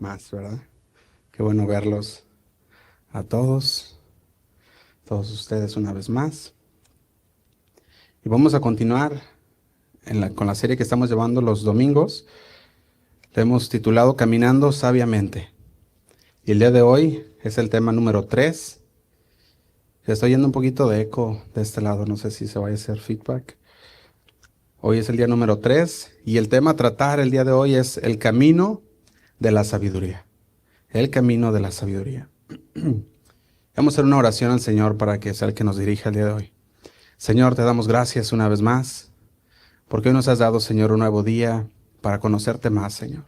más, ¿verdad? Qué bueno verlos a todos ustedes una vez más. Y vamos a continuar con la serie que estamos llevando los domingos. Le hemos titulado Caminando Sabiamente. Y el día de hoy es el tema número 3. Estoy yendo un poquito de eco de este lado, no sé si se vaya a hacer feedback. Hoy es el día número 3 y el tema a tratar el día de hoy es el camino de la sabiduría. El camino de la sabiduría. Vamos a hacer una oración al Señor para que sea el que nos dirija el día de hoy. Señor, te damos gracias una vez más, porque hoy nos has dado, Señor, un nuevo día para conocerte más, Señor.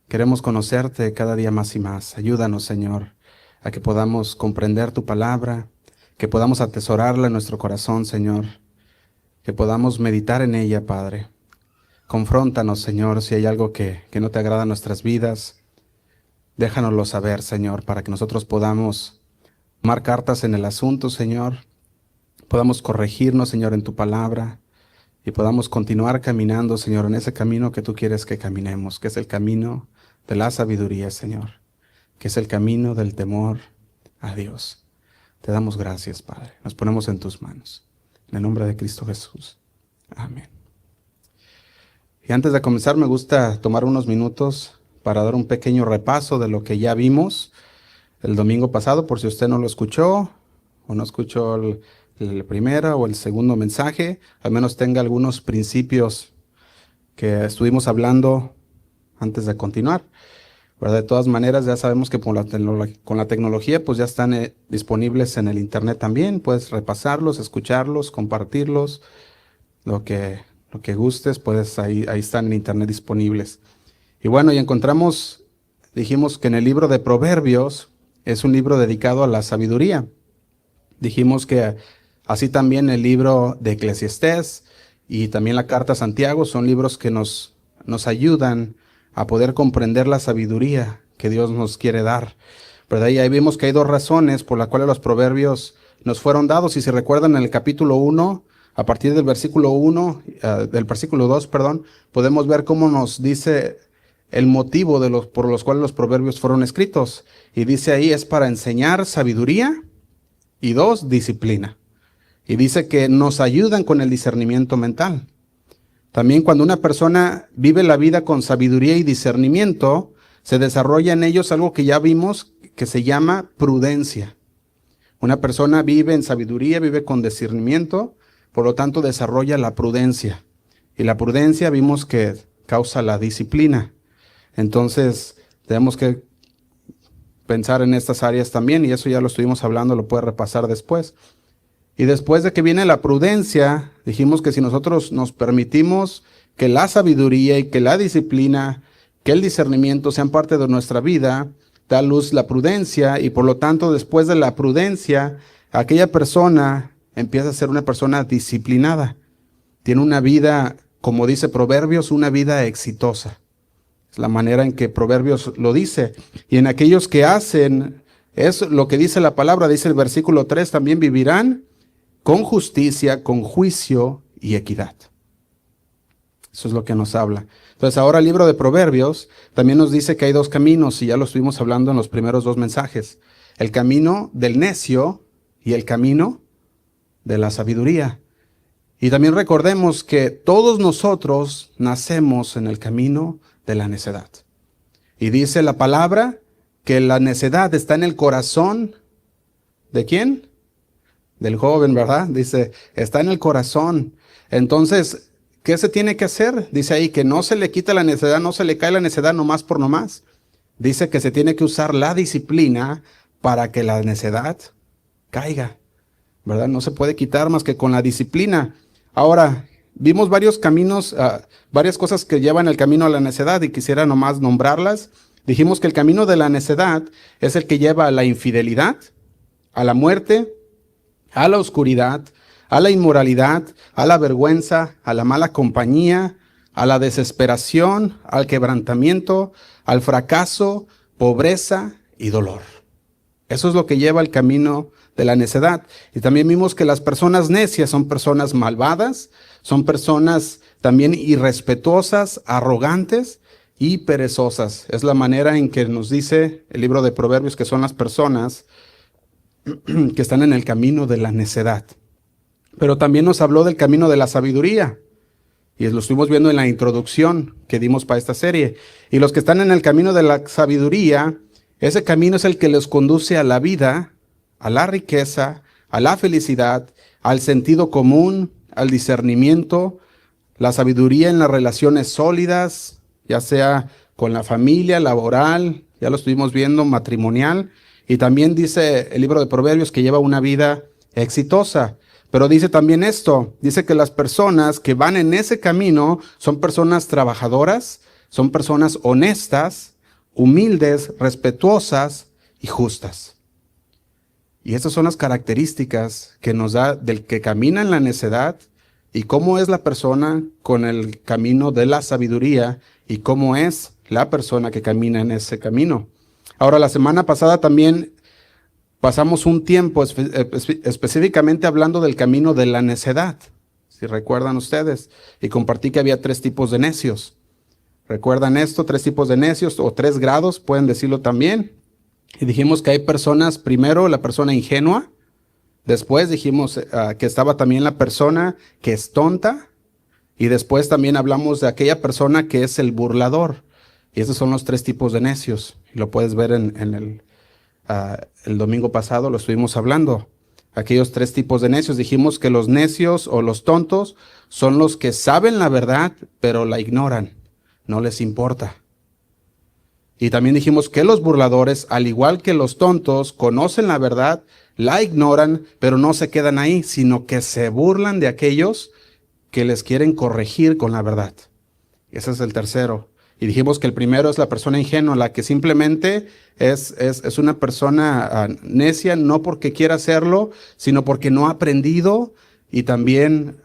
Queremos conocerte cada día más y más. Ayúdanos, Señor, a que podamos comprender tu palabra, que podamos atesorarla en nuestro corazón, Señor, que podamos meditar en ella, Padre. Confróntanos, Señor, si hay algo que no te agrada en nuestras vidas. Déjanoslo saber, Señor, para que nosotros podamos tomar cartas en el asunto, Señor. Podamos corregirnos, Señor, en tu palabra y podamos continuar caminando, Señor, en ese camino que tú quieres que caminemos, que es el camino de la sabiduría, Señor, que es el camino del temor a Dios. Te damos gracias, Padre. Nos ponemos en tus manos. En el nombre de Cristo Jesús. Amén. Y antes de comenzar, me gusta tomar unos minutos para dar un pequeño repaso de lo que ya vimos el domingo pasado, por si usted no lo escuchó o no escuchó el primero o el segundo mensaje, al menos tenga algunos principios que estuvimos hablando antes de continuar. Pero de todas maneras, ya sabemos que con la tecnología pues ya están disponibles en el internet también. Puedes repasarlos, escucharlos, compartirlos, lo que gustes, pues ahí están en internet disponibles. Y bueno, y dijimos que en el libro de Proverbios es un libro dedicado a la sabiduría. Dijimos que así también el libro de Eclesiastés y también la carta a Santiago son libros que nos ayudan a poder comprender la sabiduría que Dios nos quiere dar. Pero de ahí vimos que hay dos razones por las cuales los proverbios nos fueron dados. Y si recuerdan en el capítulo 1, a partir del versículo 2, podemos ver cómo nos dice el motivo por los cuales los proverbios fueron escritos. Y dice ahí, es para enseñar sabiduría y 2, disciplina. Y dice que nos ayudan con el discernimiento mental. También cuando una persona vive la vida con sabiduría y discernimiento, se desarrolla en ellos algo que ya vimos que se llama prudencia. Una persona vive en sabiduría, vive con discernimiento, por lo tanto desarrolla la prudencia. Y la prudencia vimos que causa la disciplina. Entonces tenemos que pensar en estas áreas también, y eso ya lo estuvimos hablando, lo puede repasar después. Y después de que viene la prudencia, dijimos que si nosotros nos permitimos que la sabiduría y que la disciplina, que el discernimiento sean parte de nuestra vida, da luz la prudencia, y por lo tanto después de la prudencia, aquella persona empieza a ser una persona disciplinada. Tiene una vida, como dice Proverbios, una vida exitosa. Es la manera en que Proverbios lo dice. Y en aquellos que hacen, es lo que dice la palabra, dice el versículo 3, también vivirán con justicia, con juicio y equidad. Eso es lo que nos habla. Entonces ahora el libro de Proverbios también nos dice que hay dos caminos, y ya lo estuvimos hablando en los primeros dos mensajes. El camino del necio y el camino de la sabiduría. Y también recordemos que todos nosotros nacemos en el camino de la necedad. Y dice la palabra que la necedad está en el corazón. ¿De quién? Del joven, ¿verdad? Dice, está en el corazón. Entonces, ¿qué se tiene que hacer? Dice ahí que no se le quita la necedad, no se le cae la necedad nomás por nomás. Dice que se tiene que usar la disciplina para que la necedad caiga, ¿verdad? No se puede quitar más que con la disciplina. Ahora, vimos varios caminos, varias cosas que llevan el camino a la necedad, y quisiera nomás nombrarlas. Dijimos que el camino de la necedad es el que lleva a la infidelidad, a la muerte, a la oscuridad, a la inmoralidad, a la vergüenza, a la mala compañía, a la desesperación, al quebrantamiento, al fracaso, pobreza y dolor. Eso es lo que lleva el camino de la necedad. Y también vimos que las personas necias son personas malvadas, son personas también irrespetuosas, arrogantes, y perezosas. Es la manera en que nos dice el libro de Proverbios que son las personas que están en el camino de la necedad. Pero también nos habló del camino de la sabiduría. Y lo estuvimos viendo en la introducción que dimos para esta serie. Y los que están en el camino de la sabiduría, ese camino es el que les conduce a la vida, a la riqueza, a la felicidad, al sentido común, al discernimiento, la sabiduría en las relaciones sólidas, ya sea con la familia, laboral, ya lo estuvimos viendo, matrimonial. Y también dice el libro de Proverbios que lleva una vida exitosa. Pero dice también esto, dice que las personas que van en ese camino son personas trabajadoras, son personas honestas, humildes, respetuosas y justas. Y estas son las características que nos da del que camina en la necedad y cómo es la persona con el camino de la sabiduría y cómo es la persona que camina en ese camino. Ahora, la semana pasada también pasamos un tiempo específicamente hablando del camino de la necedad, si recuerdan ustedes, y compartí que había 3 tipos de necios. ¿Recuerdan esto? 3 tipos de necios o 3 grados, pueden decirlo también. Y dijimos que hay personas, primero la persona ingenua, después dijimos que estaba también la persona que es tonta, y después también hablamos de aquella persona que es el burlador. Y esos son los 3 tipos de necios, y lo puedes ver en el domingo pasado lo estuvimos hablando. Aquellos 3 tipos de necios. Dijimos que los necios o los tontos son los que saben la verdad, pero la ignoran. No les importa. Y también dijimos que los burladores, al igual que los tontos, conocen la verdad, la ignoran, pero no se quedan ahí, sino que se burlan de aquellos que les quieren corregir con la verdad. Ese es el tercero. Y dijimos que el primero es la persona ingenua, la que simplemente es una persona necia, no porque quiera hacerlo, sino porque no ha aprendido. Y también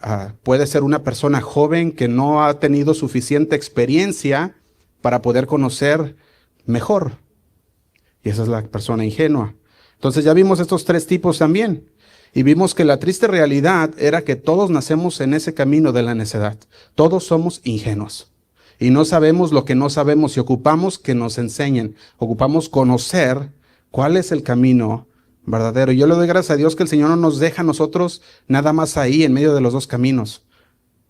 puede ser una persona joven que no ha tenido suficiente experiencia para poder conocer mejor. Y esa es la persona ingenua. Entonces ya vimos estos 3 tipos también. Y vimos que la triste realidad era que todos nacemos en ese camino de la necedad. Todos somos ingenuos. Y no sabemos lo que no sabemos y ocupamos que nos enseñen. Ocupamos conocer cuál es el camino verdadero. Y yo le doy gracias a Dios que el Señor no nos deja a nosotros nada más ahí en medio de los 2 caminos,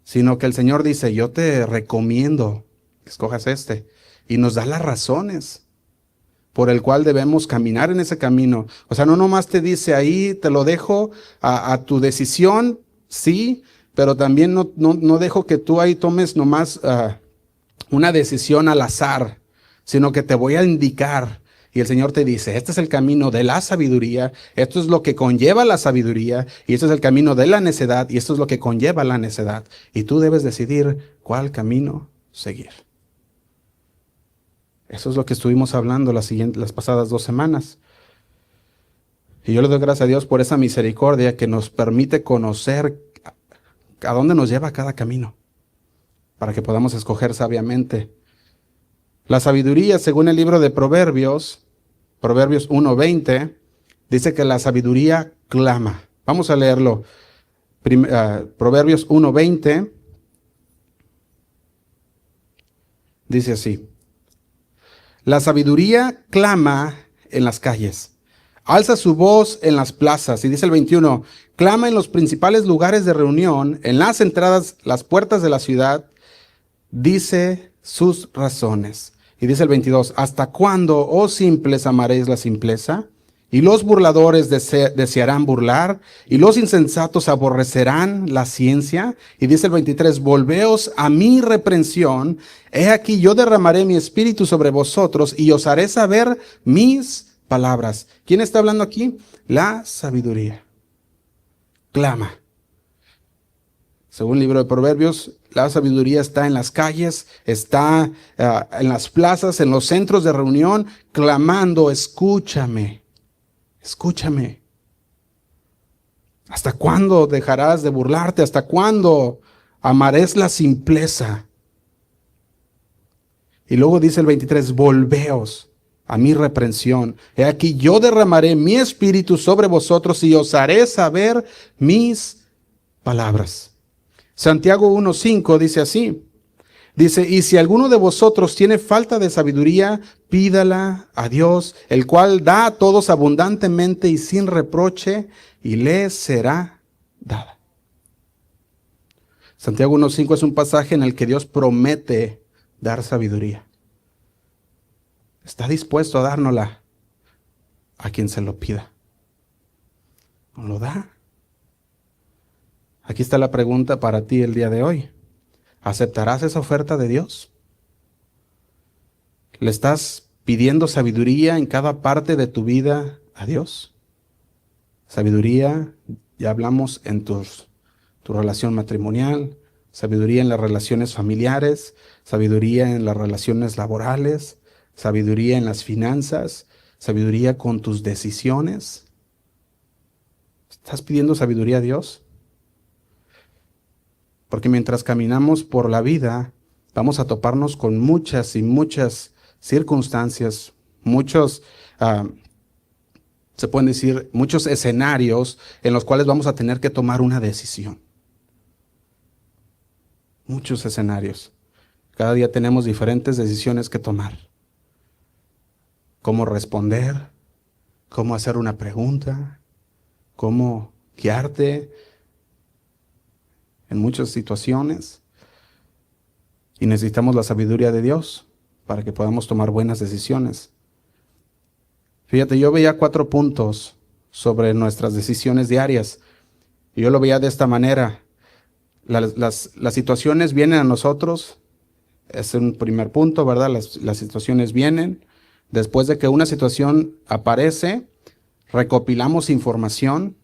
sino que el Señor dice, yo te recomiendo que escojas este. Y nos da las razones por el cual debemos caminar en ese camino. O sea, no nomás te dice ahí, te lo dejo a tu decisión, sí, pero también no dejo que tú ahí tomes nomás una decisión al azar, sino que te voy a indicar. Y el Señor te dice, este es el camino de la sabiduría, esto es lo que conlleva la sabiduría, y esto es el camino de la necedad, y esto es lo que conlleva la necedad. Y tú debes decidir cuál camino seguir. Eso es lo que estuvimos hablando las pasadas 2 semanas. Y yo le doy gracias a Dios por esa misericordia que nos permite conocer a dónde nos lleva cada camino, para que podamos escoger sabiamente. La sabiduría, según el libro de Proverbios, Proverbios 1:20, dice que la sabiduría clama. Vamos a leerlo. Proverbios 1:20 dice así: la sabiduría clama en las calles, alza su voz en las plazas. Y dice el 21, clama en los principales lugares de reunión, en las entradas, las puertas de la ciudad, dice sus razones. Y dice el 22, ¿hasta cuándo, oh simples, amaréis la simpleza? Y los burladores desearán burlar, y los insensatos aborrecerán la ciencia. Y dice el 23, volveos a mi reprensión, he aquí yo derramaré mi espíritu sobre vosotros, y os haré saber mis palabras. ¿Quién está hablando aquí? La sabiduría. Clama. Según el libro de Proverbios, la sabiduría está en las calles, está en las plazas, en los centros de reunión, clamando, escúchame, escúchame. ¿Hasta cuándo dejarás de burlarte? ¿Hasta cuándo amarás la simpleza? Y luego dice el 23, volveos a mi reprensión. He aquí yo derramaré mi espíritu sobre vosotros y os haré saber mis palabras. Santiago 1:5 dice así. Dice, y si alguno de vosotros tiene falta de sabiduría, pídala a Dios, el cual da a todos abundantemente y sin reproche, y le será dada. Santiago 1:5 es un pasaje en el que Dios promete dar sabiduría. Está dispuesto a dárnosla a quien se lo pida. ¿No lo da? Aquí está la pregunta para ti el día de hoy. ¿Aceptarás esa oferta de Dios? ¿Le estás pidiendo sabiduría en cada parte de tu vida a Dios? Sabiduría, ya hablamos en tu relación matrimonial, sabiduría en las relaciones familiares, sabiduría en las relaciones laborales, sabiduría en las finanzas, sabiduría con tus decisiones. ¿Estás pidiendo sabiduría a Dios? Porque mientras caminamos por la vida, vamos a toparnos con muchas y muchas circunstancias, muchos, se pueden decir, muchos escenarios en los cuales vamos a tener que tomar una decisión. Muchos escenarios. Cada día tenemos diferentes decisiones que tomar. Cómo responder, cómo hacer una pregunta, cómo guiarte en muchas situaciones. Y necesitamos la sabiduría de Dios para que podamos tomar buenas decisiones. Fíjate, yo veía 4 puntos sobre nuestras decisiones diarias. Y yo lo veía de esta manera. Las situaciones vienen a nosotros. Es un primer punto, ¿verdad? Las situaciones vienen. Después de que una situación aparece, recopilamos información.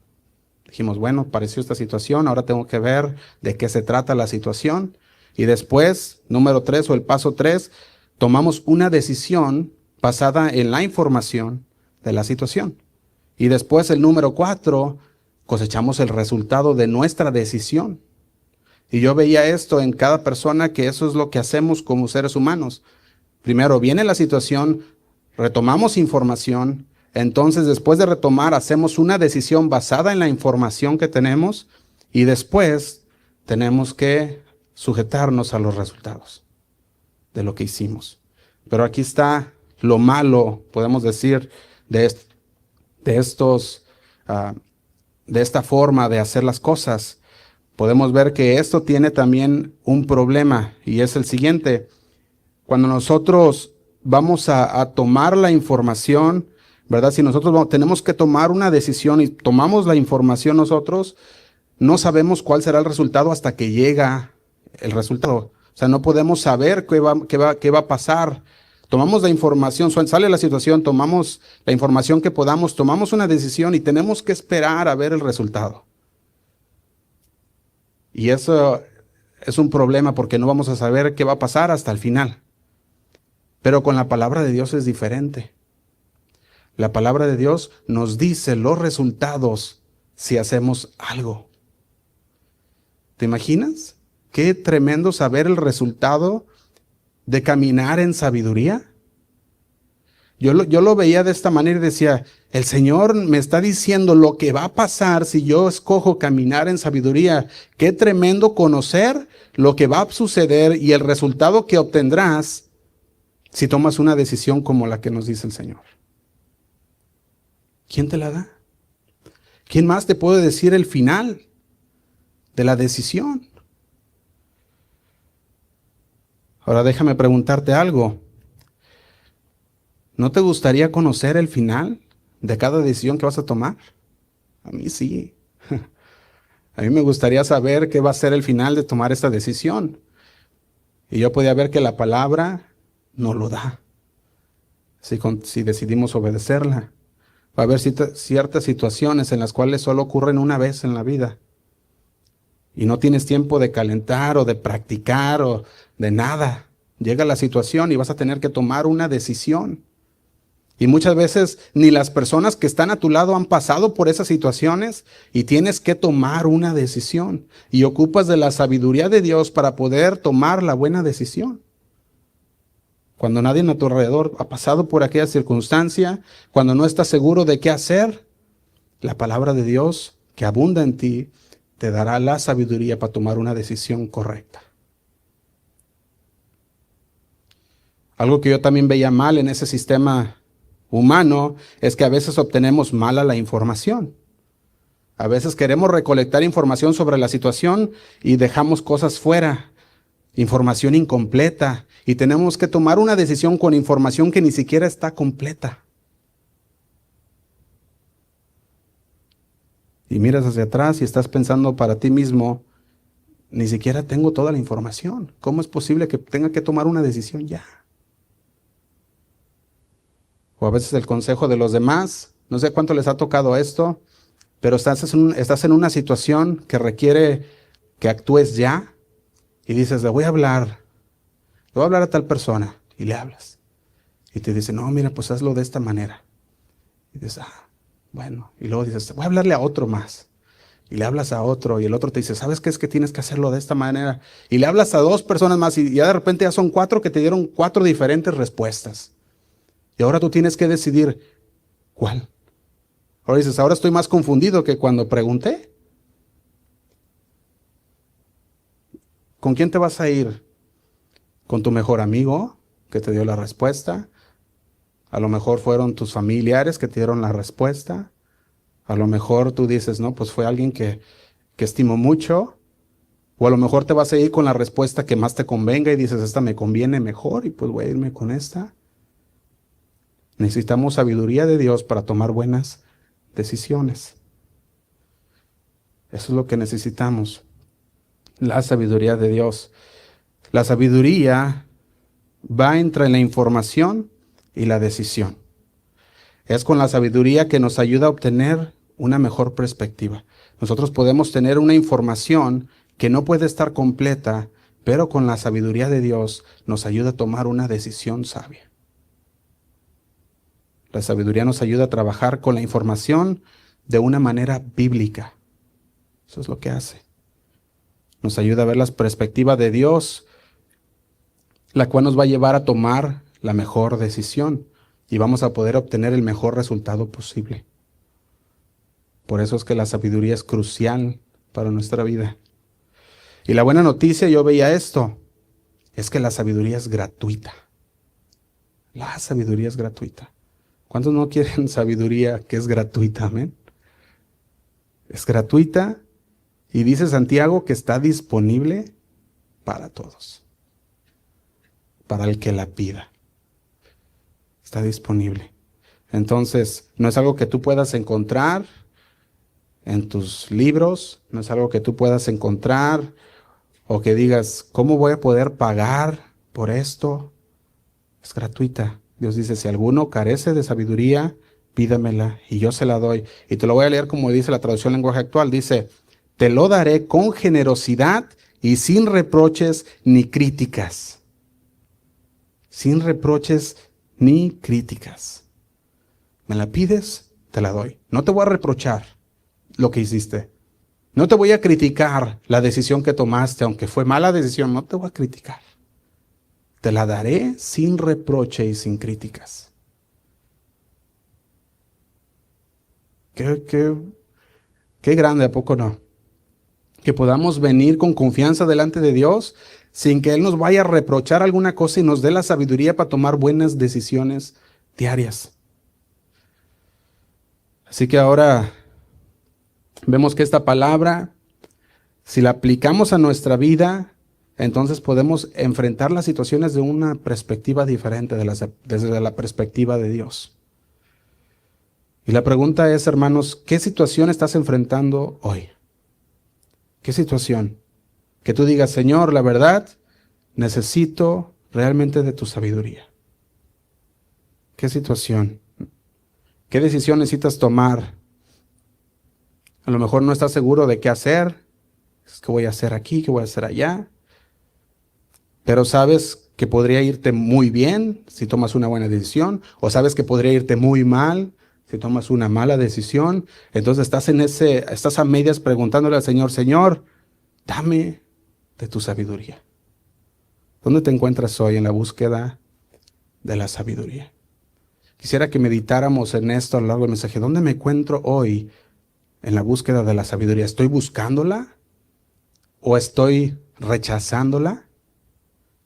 Dijimos, bueno, apareció esta situación, ahora tengo que ver de qué se trata la situación. Y después, número 3 o el paso 3, tomamos una decisión basada en la información de la situación. Y después, el número 4, cosechamos el resultado de nuestra decisión. Y yo veía esto en cada persona, que eso es lo que hacemos como seres humanos. Primero viene la situación, retomamos información. Entonces, después de retomar, hacemos una decisión basada en la información que tenemos y después tenemos que sujetarnos a los resultados de lo que hicimos. Pero aquí está lo malo, podemos decir, de esta forma de hacer las cosas. Podemos ver que esto tiene también un problema y es el siguiente. Cuando nosotros vamos a tomar la información, ¿verdad? Si nosotros tenemos que tomar una decisión y tomamos la información nosotros, no sabemos cuál será el resultado hasta que llega el resultado. O sea, no podemos saber qué va a pasar. Tomamos la información, sale la situación, tomamos la información que podamos, tomamos una decisión y tenemos que esperar a ver el resultado. Y eso es un problema porque no vamos a saber qué va a pasar hasta el final. Pero con la palabra de Dios es diferente. La palabra de Dios nos dice los resultados si hacemos algo. ¿Te imaginas? Qué tremendo saber el resultado de caminar en sabiduría. Yo lo veía de esta manera y decía, el Señor me está diciendo lo que va a pasar si yo escojo caminar en sabiduría. Qué tremendo conocer lo que va a suceder y el resultado que obtendrás si tomas una decisión como la que nos dice el Señor. ¿Quién te la da? ¿Quién más te puede decir el final de la decisión? Ahora déjame preguntarte algo. ¿No te gustaría conocer el final de cada decisión que vas a tomar? A mí sí. A mí me gustaría saber qué va a ser el final de tomar esta decisión. Y yo podía ver que la palabra nos lo da. Si decidimos obedecerla. Va a haber ciertas situaciones en las cuales solo ocurren una vez en la vida. Y no tienes tiempo de calentar o de practicar o de nada. Llega la situación y vas a tener que tomar una decisión. Y muchas veces ni las personas que están a tu lado han pasado por esas situaciones y tienes que tomar una decisión. Y ocupas de la sabiduría de Dios para poder tomar la buena decisión. Cuando nadie a tu alrededor ha pasado por aquella circunstancia, cuando no estás seguro de qué hacer, la palabra de Dios que abunda en ti te dará la sabiduría para tomar una decisión correcta. Algo que yo también veía mal en ese sistema humano es que a veces obtenemos mala la información. A veces queremos recolectar información sobre la situación y dejamos cosas fuera, información incompleta, y tenemos que tomar una decisión con información que ni siquiera está completa. Y miras hacia atrás y estás pensando para ti mismo, ni siquiera tengo toda la información. ¿Cómo es posible que tenga que tomar una decisión ya? O a veces el consejo de los demás, no sé cuánto les ha tocado esto, pero estás en una situación que requiere que actúes ya y dices, le voy a hablar a tal persona, y le hablas. Y te dice, no, mira, pues hazlo de esta manera. Y dices, bueno. Y luego dices, voy a hablarle a otro más. Y le hablas a otro, y el otro te dice, ¿sabes qué? Es que tienes que hacerlo de esta manera. Y le hablas a 2 personas más, y ya de repente ya son 4 que te dieron 4 diferentes respuestas. Y ahora tú tienes que decidir, ¿cuál? Ahora dices, ahora estoy más confundido que cuando pregunté. ¿Con quién te vas a ir? ¿Con tu mejor amigo que te dio la respuesta? A lo mejor fueron tus familiares que te dieron la respuesta. A lo mejor tú dices, no, pues fue alguien que estimo mucho. O a lo mejor te vas a ir con la respuesta que más te convenga y dices, esta me conviene mejor y pues voy a irme con esta. Necesitamos sabiduría de Dios para tomar buenas decisiones. Eso es lo que necesitamos. La sabiduría de Dios. La sabiduría va entre la información y la decisión. Es con la sabiduría que nos ayuda a obtener una mejor perspectiva. Nosotros podemos tener una información que no puede estar completa, pero con la sabiduría de Dios nos ayuda a tomar una decisión sabia. La sabiduría nos ayuda a trabajar con la información de una manera bíblica. Eso es lo que hace. Nos ayuda a ver la perspectiva de Dios, la cual nos va a llevar a tomar la mejor decisión y vamos a poder obtener el mejor resultado posible. Por eso es que la sabiduría es crucial para nuestra vida. Y la buena noticia, yo veía esto, es que la sabiduría es gratuita. La sabiduría es gratuita. ¿Cuántos no quieren sabiduría que es gratuita? Amén. Es gratuita y dice Santiago que está disponible para todos. Para el que la pida. Está disponible. Entonces, no es algo que tú puedas encontrar en tus libros, no es algo que tú puedas encontrar o que digas, ¿cómo voy a poder pagar por esto? Es gratuita. Dios dice, si alguno carece de sabiduría, pídamela y yo se la doy. Y te lo voy a leer como dice la traducción lenguaje actual. Dice, te lo daré con generosidad y sin reproches ni críticas. Sin reproches ni críticas. ¿Me la pides? Te la doy. No te voy a reprochar lo que hiciste. No te voy a criticar la decisión que tomaste, aunque fue mala decisión, no te voy a criticar. Te la daré sin reproche y sin críticas. Qué grande, ¿a poco no? Que podamos venir con confianza delante de Dios sin que Él nos vaya a reprochar alguna cosa y nos dé la sabiduría para tomar buenas decisiones diarias. Así que ahora vemos que esta palabra, si la aplicamos a nuestra vida, entonces podemos enfrentar las situaciones de una perspectiva diferente, desde la perspectiva de Dios. Y la pregunta es, hermanos, ¿qué situación estás enfrentando hoy? ¿Qué situación? Que tú digas, Señor, la verdad, necesito realmente de tu sabiduría. ¿Qué situación? ¿Qué decisión necesitas tomar? A lo mejor no estás seguro de qué hacer. ¿Qué voy a hacer aquí? ¿Qué voy a hacer allá? Pero sabes que podría irte muy bien si tomas una buena decisión, o sabes que podría irte muy mal si tomas una mala decisión. Entonces estás a medias preguntándole al Señor, Señor, dame de tu sabiduría. ¿Dónde te encuentras hoy en la búsqueda de la sabiduría? Quisiera que meditáramos en esto a lo largo del mensaje. ¿Dónde me encuentro hoy en la búsqueda de la sabiduría? ¿Estoy buscándola o estoy rechazándola?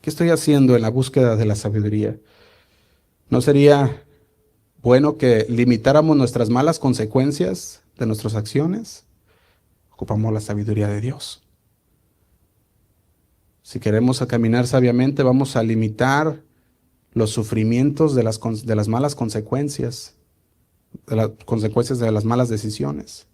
¿Qué estoy haciendo en la búsqueda de la sabiduría? ¿No sería bueno que limitáramos nuestras malas consecuencias de nuestras acciones? Ocupamos la sabiduría de Dios. Si queremos caminar sabiamente, vamos a limitar los sufrimientos de las malas consecuencias, de las consecuencias de las malas decisiones.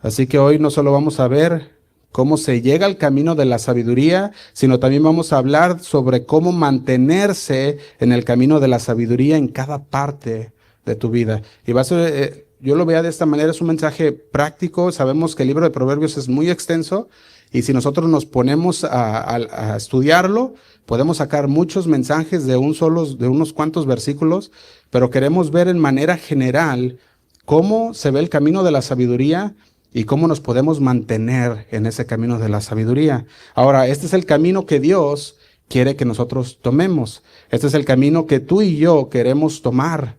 Así que hoy no solo vamos a ver cómo se llega al camino de la sabiduría, sino también vamos a hablar sobre cómo mantenerse en el camino de la sabiduría en cada parte de tu vida. Y va a ser, yo lo veo de esta manera, es un mensaje práctico. Sabemos que el libro de Proverbios es muy extenso y si nosotros nos ponemos a estudiarlo, podemos sacar muchos mensajes de unos cuantos versículos, pero queremos ver en manera general cómo se ve el camino de la sabiduría y cómo nos podemos mantener en ese camino de la sabiduría. Ahora, este es el camino que Dios quiere que nosotros tomemos. Este es el camino que tú y yo queremos tomar.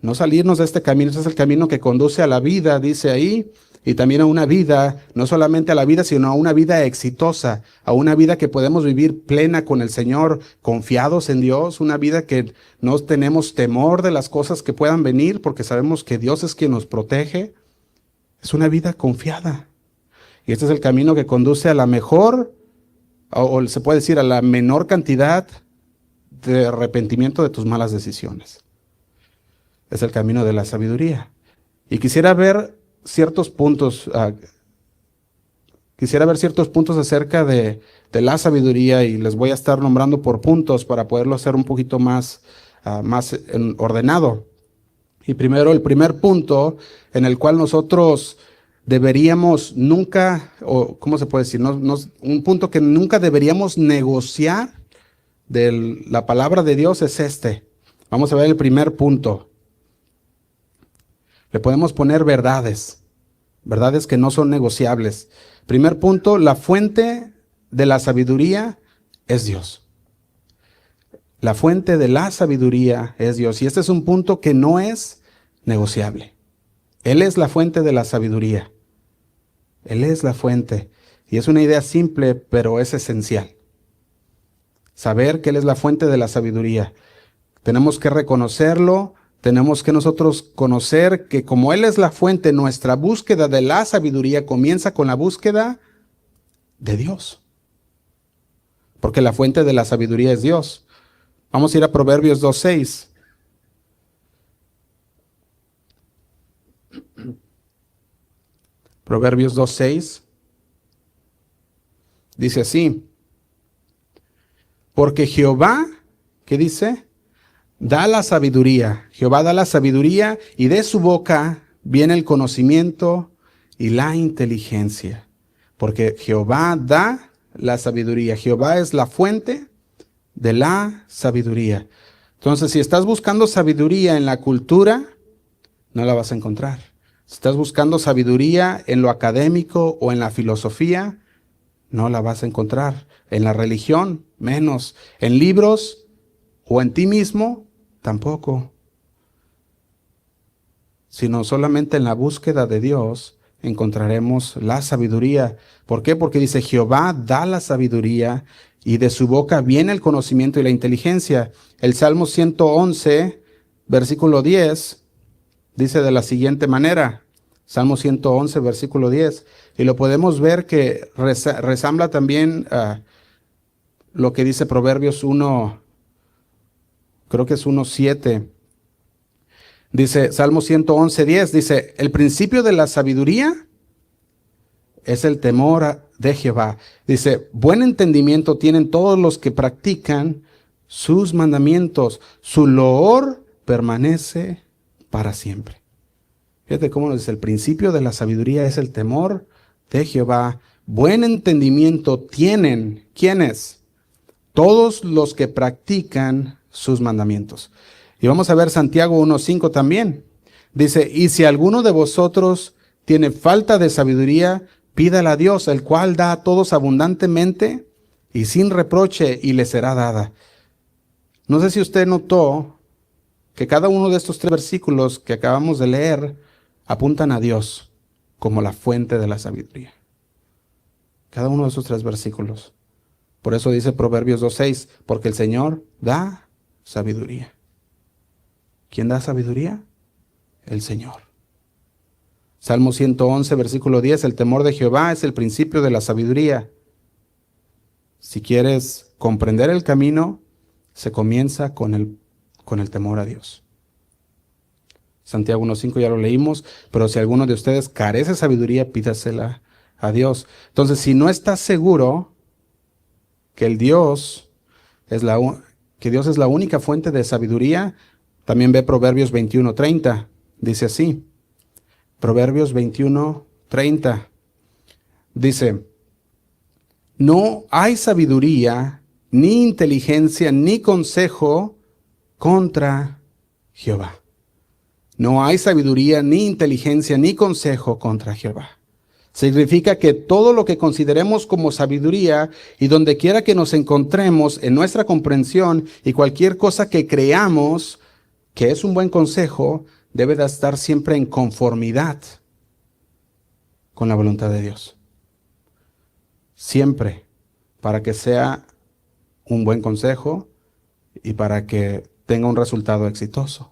No salirnos de este camino. Este es el camino que conduce a la vida, dice ahí, y también a una vida, no solamente a la vida, sino a una vida exitosa, a una vida que podemos vivir plena con el Señor, confiados en Dios, una vida que no tenemos temor de las cosas que puedan venir, porque sabemos que Dios es quien nos protege. Es una vida confiada. Y este es el camino que conduce a la mejor, o se puede decir, a la menor cantidad de arrepentimiento de tus malas decisiones. Es el camino de la sabiduría. Y quisiera ver ciertos puntos, acerca de la sabiduría, y les voy a estar nombrando por puntos para poderlo hacer un poquito más ordenado. Y primero, el primer punto en el cual nosotros deberíamos nunca, o ¿cómo se puede decir? Un punto que nunca deberíamos negociar de la palabra de Dios es este. Vamos a ver el primer punto. Le podemos poner verdades que no son negociables. Primer punto, la fuente de la sabiduría es Dios. La fuente de la sabiduría es Dios. Y este es un punto que no es negociable. Él es la fuente de la sabiduría. Él es la fuente. Y es una idea simple, pero es esencial. Saber que Él es la fuente de la sabiduría. Tenemos que reconocerlo. Tenemos que nosotros conocer que como Él es la fuente, nuestra búsqueda de la sabiduría comienza con la búsqueda de Dios. Porque la fuente de la sabiduría es Dios. Vamos a ir a Proverbios 2:6. Proverbios 2:6 dice así: porque Jehová, ¿qué dice? Da la sabiduría. Jehová da la sabiduría y de su boca viene el conocimiento y la inteligencia. Porque Jehová da la sabiduría. Jehová es la fuente de la sabiduría. Entonces, si estás buscando sabiduría en la cultura, no la vas a encontrar. Si estás buscando sabiduría en lo académico o en la filosofía, no la vas a encontrar. En la religión, menos. En libros o en ti mismo, tampoco. Sino solamente en la búsqueda de Dios encontraremos la sabiduría. ¿Por qué? Porque dice, Jehová da la sabiduría y de su boca viene el conocimiento y la inteligencia. El Salmo 111, versículo 10, dice de la siguiente manera. Salmo 111, versículo 10. Y lo podemos ver que resambla también lo que dice Proverbios 1, creo que es 1:7. Dice Salmo 111, 10, dice, el principio de la sabiduría es el temor de Jehová. Dice, buen entendimiento tienen todos los que practican sus mandamientos. Su loor permanece para siempre. Fíjate cómo nos dice, el principio de la sabiduría es el temor de Jehová. Buen entendimiento tienen, ¿quiénes? Todos los que practican sus mandamientos. Y vamos a ver Santiago 1:5 también. Dice, y si alguno de vosotros tiene falta de sabiduría, pídala a Dios, el cual da a todos abundantemente y sin reproche, y le será dada. No sé si usted notó que cada uno de estos 3 versículos que acabamos de leer apuntan a Dios como la fuente de la sabiduría. Cada uno de esos 3 versículos. Por eso dice Proverbios 2:6, porque el Señor da sabiduría. ¿Quién da sabiduría? El Señor. Salmo 111, versículo 10, el temor de Jehová es el principio de la sabiduría. Si quieres comprender el camino, se comienza con el temor a Dios. Santiago 1:5 ya lo leímos, pero si alguno de ustedes carece de sabiduría, pídasela a Dios. Entonces, si no estás seguro que Dios es la única fuente de sabiduría, también ve Proverbios 21:30. Dice así, Proverbios 21:30. Dice, no hay sabiduría, ni inteligencia, ni consejo contra Jehová. No hay sabiduría, ni inteligencia, ni consejo contra Jehová. Significa que todo lo que consideremos como sabiduría y donde quiera que nos encontremos en nuestra comprensión y cualquier cosa que creamos que es un buen consejo, debe de estar siempre en conformidad con la voluntad de Dios. Siempre, para que sea un buen consejo y para que tenga un resultado exitoso.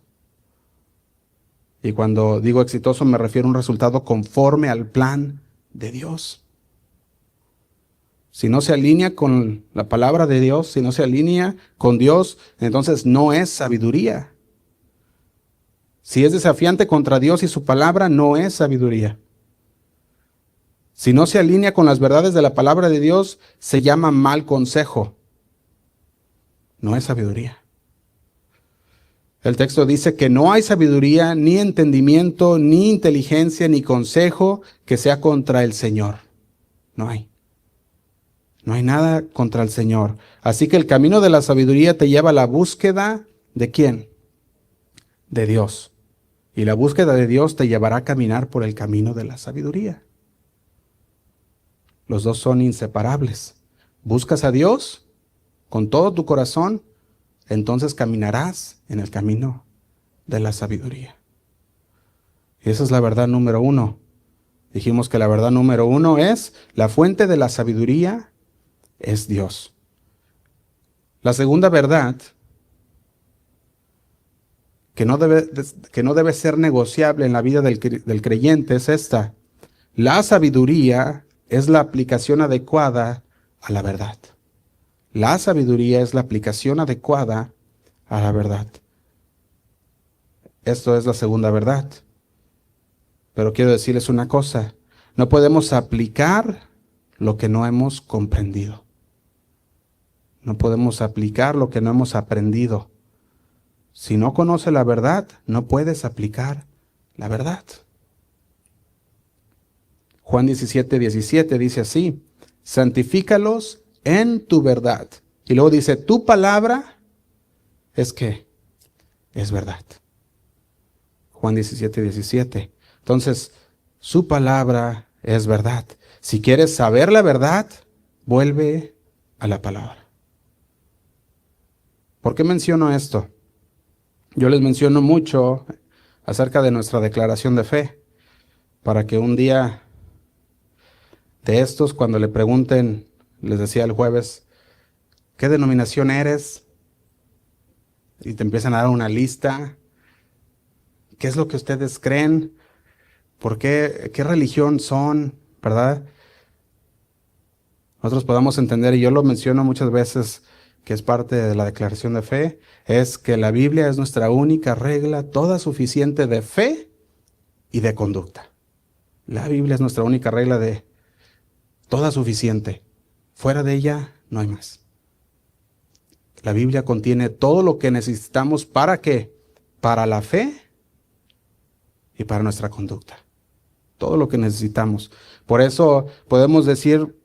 Y cuando digo exitoso me refiero a un resultado conforme al plan de Dios. Si no se alinea con la palabra de Dios, si no se alinea con Dios, entonces no es sabiduría. Si es desafiante contra Dios y su palabra, no es sabiduría. Si no se alinea con las verdades de la palabra de Dios, se llama mal consejo. No es sabiduría. El texto dice que no hay sabiduría, ni entendimiento, ni inteligencia, ni consejo que sea contra el Señor. No hay. No hay nada contra el Señor. Así que el camino de la sabiduría te lleva a la búsqueda ¿de quién? De Dios. Y la búsqueda de Dios te llevará a caminar por el camino de la sabiduría. Los dos son inseparables. Buscas a Dios con todo tu corazón, entonces caminarás en el camino de la sabiduría. Y esa es la verdad número 1. Dijimos que la verdad número 1 es la fuente de la sabiduría es Dios. La segunda verdad, que no debe ser negociable en la vida del creyente, es esta. La sabiduría es la aplicación adecuada a la verdad. La sabiduría es la aplicación adecuada a la verdad. Esto es la segunda verdad. Pero quiero decirles una cosa. No podemos aplicar lo que no hemos comprendido. No podemos aplicar lo que no hemos aprendido. Si no conoces la verdad, no puedes aplicar la verdad. Juan 17:17 dice así, santifícalos en tu verdad. Y luego dice, tu palabra es ¿qué? Es verdad. Juan 17:17. Entonces, su palabra es verdad. Si quieres saber la verdad, vuelve a la palabra. ¿Por qué menciono esto? Yo les menciono mucho acerca de nuestra declaración de fe, para que un día de estos, cuando le pregunten, les decía el jueves, ¿qué denominación eres? Y te empiezan a dar una lista. ¿Qué es lo que ustedes creen? ¿Por qué? ¿Qué religión son? ¿Verdad? Nosotros podamos entender, y yo lo menciono muchas veces, que es parte de la declaración de fe, es que la Biblia es nuestra única regla, toda suficiente de fe y de conducta. La Biblia es nuestra única regla de toda suficiente. Fuera de ella no hay más. La Biblia contiene todo lo que necesitamos. ¿Para qué? Para la fe y para nuestra conducta. Todo lo que necesitamos. Por eso podemos decir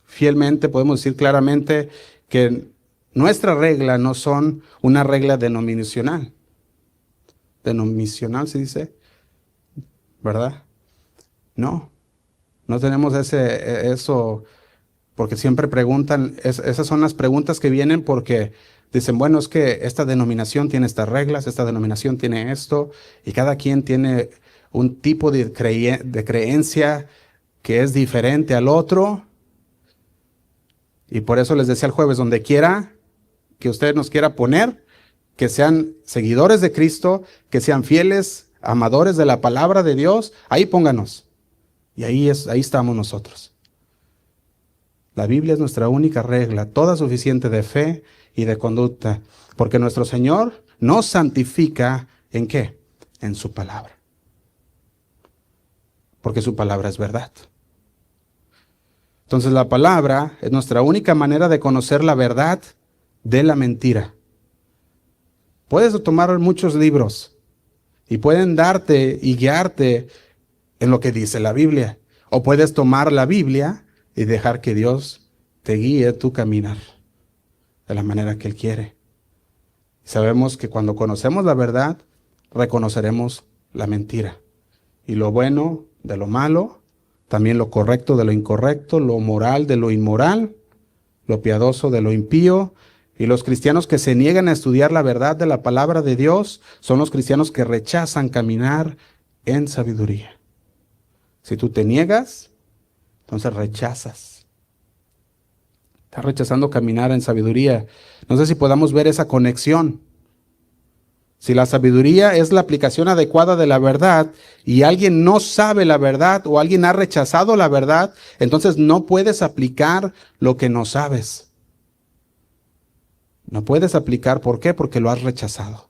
fielmente, podemos decir claramente que nuestra regla no son una regla denominacional. Denominacional se dice, ¿verdad? No tenemos eso, porque siempre preguntan, esas son las preguntas que vienen porque dicen, bueno, es que esta denominación tiene estas reglas, esta denominación tiene esto, y cada quien tiene un tipo de creencia que es diferente al otro. Y por eso les decía el jueves, donde quiera que usted nos quiera poner, que sean seguidores de Cristo, que sean fieles, amadores de la palabra de Dios, ahí pónganos. Y ahí estamos nosotros. La Biblia es nuestra única regla, toda suficiente de fe y de conducta, porque nuestro Señor nos santifica ¿en qué? En su palabra. Porque su palabra es verdad. Entonces la palabra es nuestra única manera de conocer la verdad de la mentira. Puedes tomar muchos libros y pueden darte y guiarte en lo que dice la Biblia. O puedes tomar la Biblia y dejar que Dios te guíe tu caminar de la manera que Él quiere. Sabemos que cuando conocemos la verdad, reconoceremos la mentira. Y lo bueno de lo malo, también lo correcto de lo incorrecto, lo moral de lo inmoral, lo piadoso de lo impío. Y los cristianos que se niegan a estudiar la verdad de la palabra de Dios son los cristianos que rechazan caminar en sabiduría. Si tú te niegas, entonces rechazas. Estás rechazando caminar en sabiduría. No sé si podamos ver esa conexión. Si la sabiduría es la aplicación adecuada de la verdad y alguien no sabe la verdad o alguien ha rechazado la verdad, entonces no puedes aplicar lo que no sabes. No puedes aplicar, ¿por qué? Porque lo has rechazado.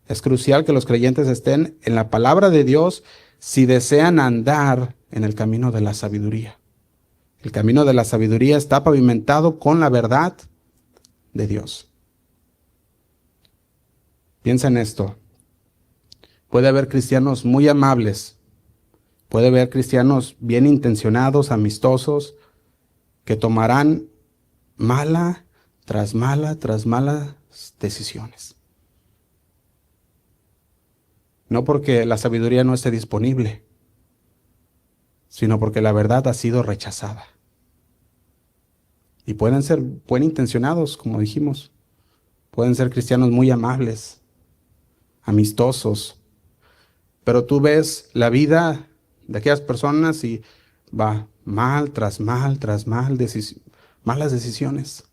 Es crucial que los creyentes estén en la palabra de Dios si desean andar en el camino de la sabiduría. El camino de la sabiduría está pavimentado con la verdad de Dios. Piensa en esto. Puede haber cristianos muy amables, puede haber cristianos bien intencionados, amistosos, que tomarán mala tras malas decisiones. No porque la sabiduría no esté disponible, sino porque la verdad ha sido rechazada. Y pueden ser buen intencionados, como dijimos. Pueden ser cristianos muy amables, amistosos. Pero tú ves la vida de aquellas personas y va mal tras malas decisiones.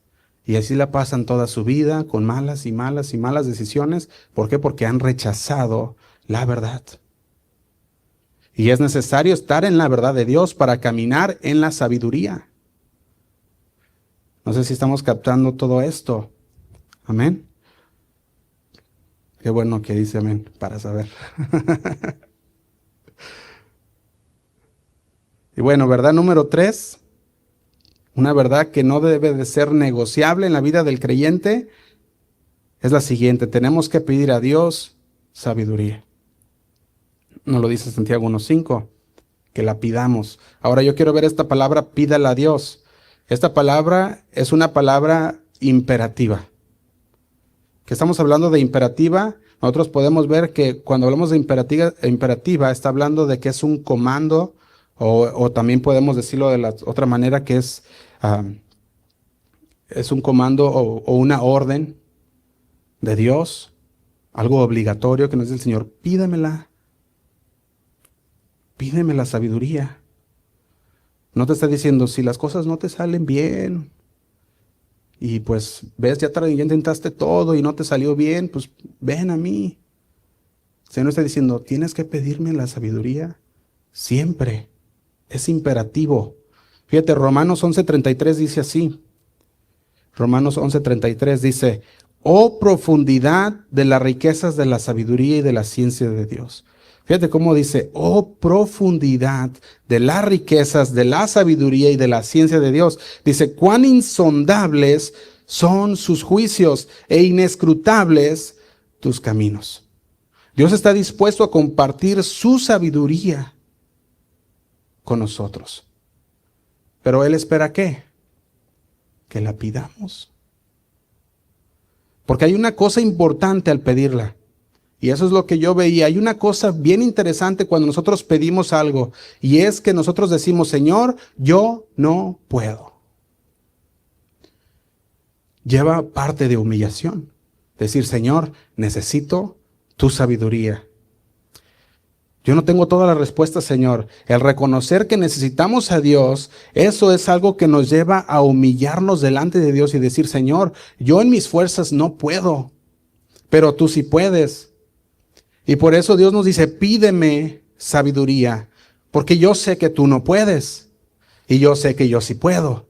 Y así la pasan toda su vida con malas decisiones. ¿Por qué? Porque han rechazado la verdad. Y es necesario estar en la verdad de Dios para caminar en la sabiduría. No sé si estamos captando todo esto. Amén. Qué bueno que dice amén, para saber. Y bueno, verdad número 3, una verdad que no debe de ser negociable en la vida del creyente, es la siguiente: tenemos que pedir a Dios sabiduría. Nos lo dice Santiago 1:5, que la pidamos. Ahora yo quiero ver esta palabra, pídala a Dios. Esta palabra es una palabra imperativa. Que estamos hablando de imperativa, nosotros podemos ver que cuando hablamos de imperativa está hablando de que es un comando, o también podemos decirlo de la otra manera, que es un comando o una orden de Dios, algo obligatorio que nos dice el Señor: pídeme la sabiduría. No te está diciendo, si las cosas no te salen bien, y pues ves, ya intentaste todo y no te salió bien, pues ven a mí. El Señor está diciendo, tienes que pedirme la sabiduría siempre. Es imperativo. Fíjate, Romanos 11:33 dice así. Romanos 11:33 dice: oh profundidad de las riquezas de la sabiduría y de la ciencia de Dios. Fíjate cómo dice: oh profundidad de las riquezas de la sabiduría y de la ciencia de Dios. Dice: cuán insondables son sus juicios e inescrutables tus caminos. Dios está dispuesto a compartir su sabiduría con nosotros. Pero Él espera ¿qué? Que la pidamos. Porque hay una cosa importante al pedirla. Y eso es lo que yo veía. Hay una cosa bien interesante cuando nosotros pedimos algo. Y es que nosotros decimos: Señor, yo no puedo. Lleva parte de humillación. Decir: Señor, necesito tu sabiduría. Yo no tengo todas las respuestas, Señor. El reconocer que necesitamos a Dios, eso es algo que nos lleva a humillarnos delante de Dios y decir, Señor, yo en mis fuerzas no puedo, pero tú sí puedes. Y por eso Dios nos dice, pídeme sabiduría, porque yo sé que tú no puedes y yo sé que yo sí puedo.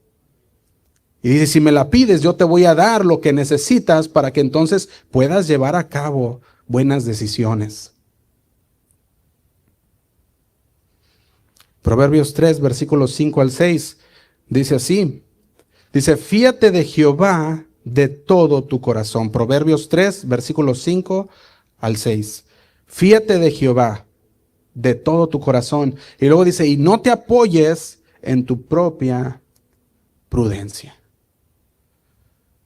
Y dice, si me la pides, yo te voy a dar lo que necesitas para que entonces puedas llevar a cabo buenas decisiones. Proverbios 3, versículos 5 al 6, dice así, dice, fíate de Jehová de todo tu corazón. Proverbios 3, versículos 5 al 6. Fíate de Jehová de todo tu corazón. Y luego dice, y no te apoyes en tu propia prudencia.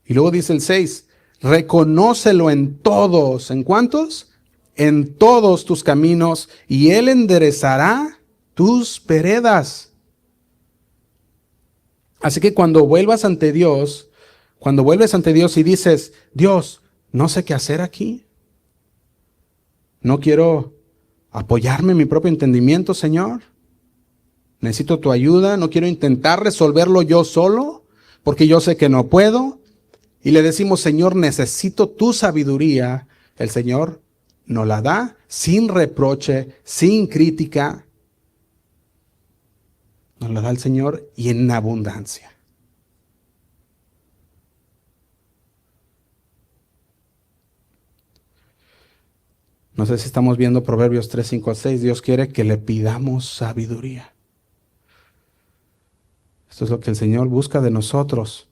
Y luego dice el 6, reconócelo en todos. ¿En cuántos? En todos tus caminos, y Él enderezará tus veredas. Así que cuando vuelves ante Dios y dices, Dios, no sé qué hacer aquí. No quiero apoyarme en mi propio entendimiento, Señor. Necesito tu ayuda, no quiero intentar resolverlo yo solo, porque yo sé que no puedo. Y le decimos, Señor, necesito tu sabiduría. El Señor nos la da sin reproche, sin crítica. Nos la da el Señor y en abundancia. No sé si estamos viendo Proverbios 3, 5 al 6. Dios quiere que le pidamos sabiduría. Esto es lo que el Señor busca de nosotros.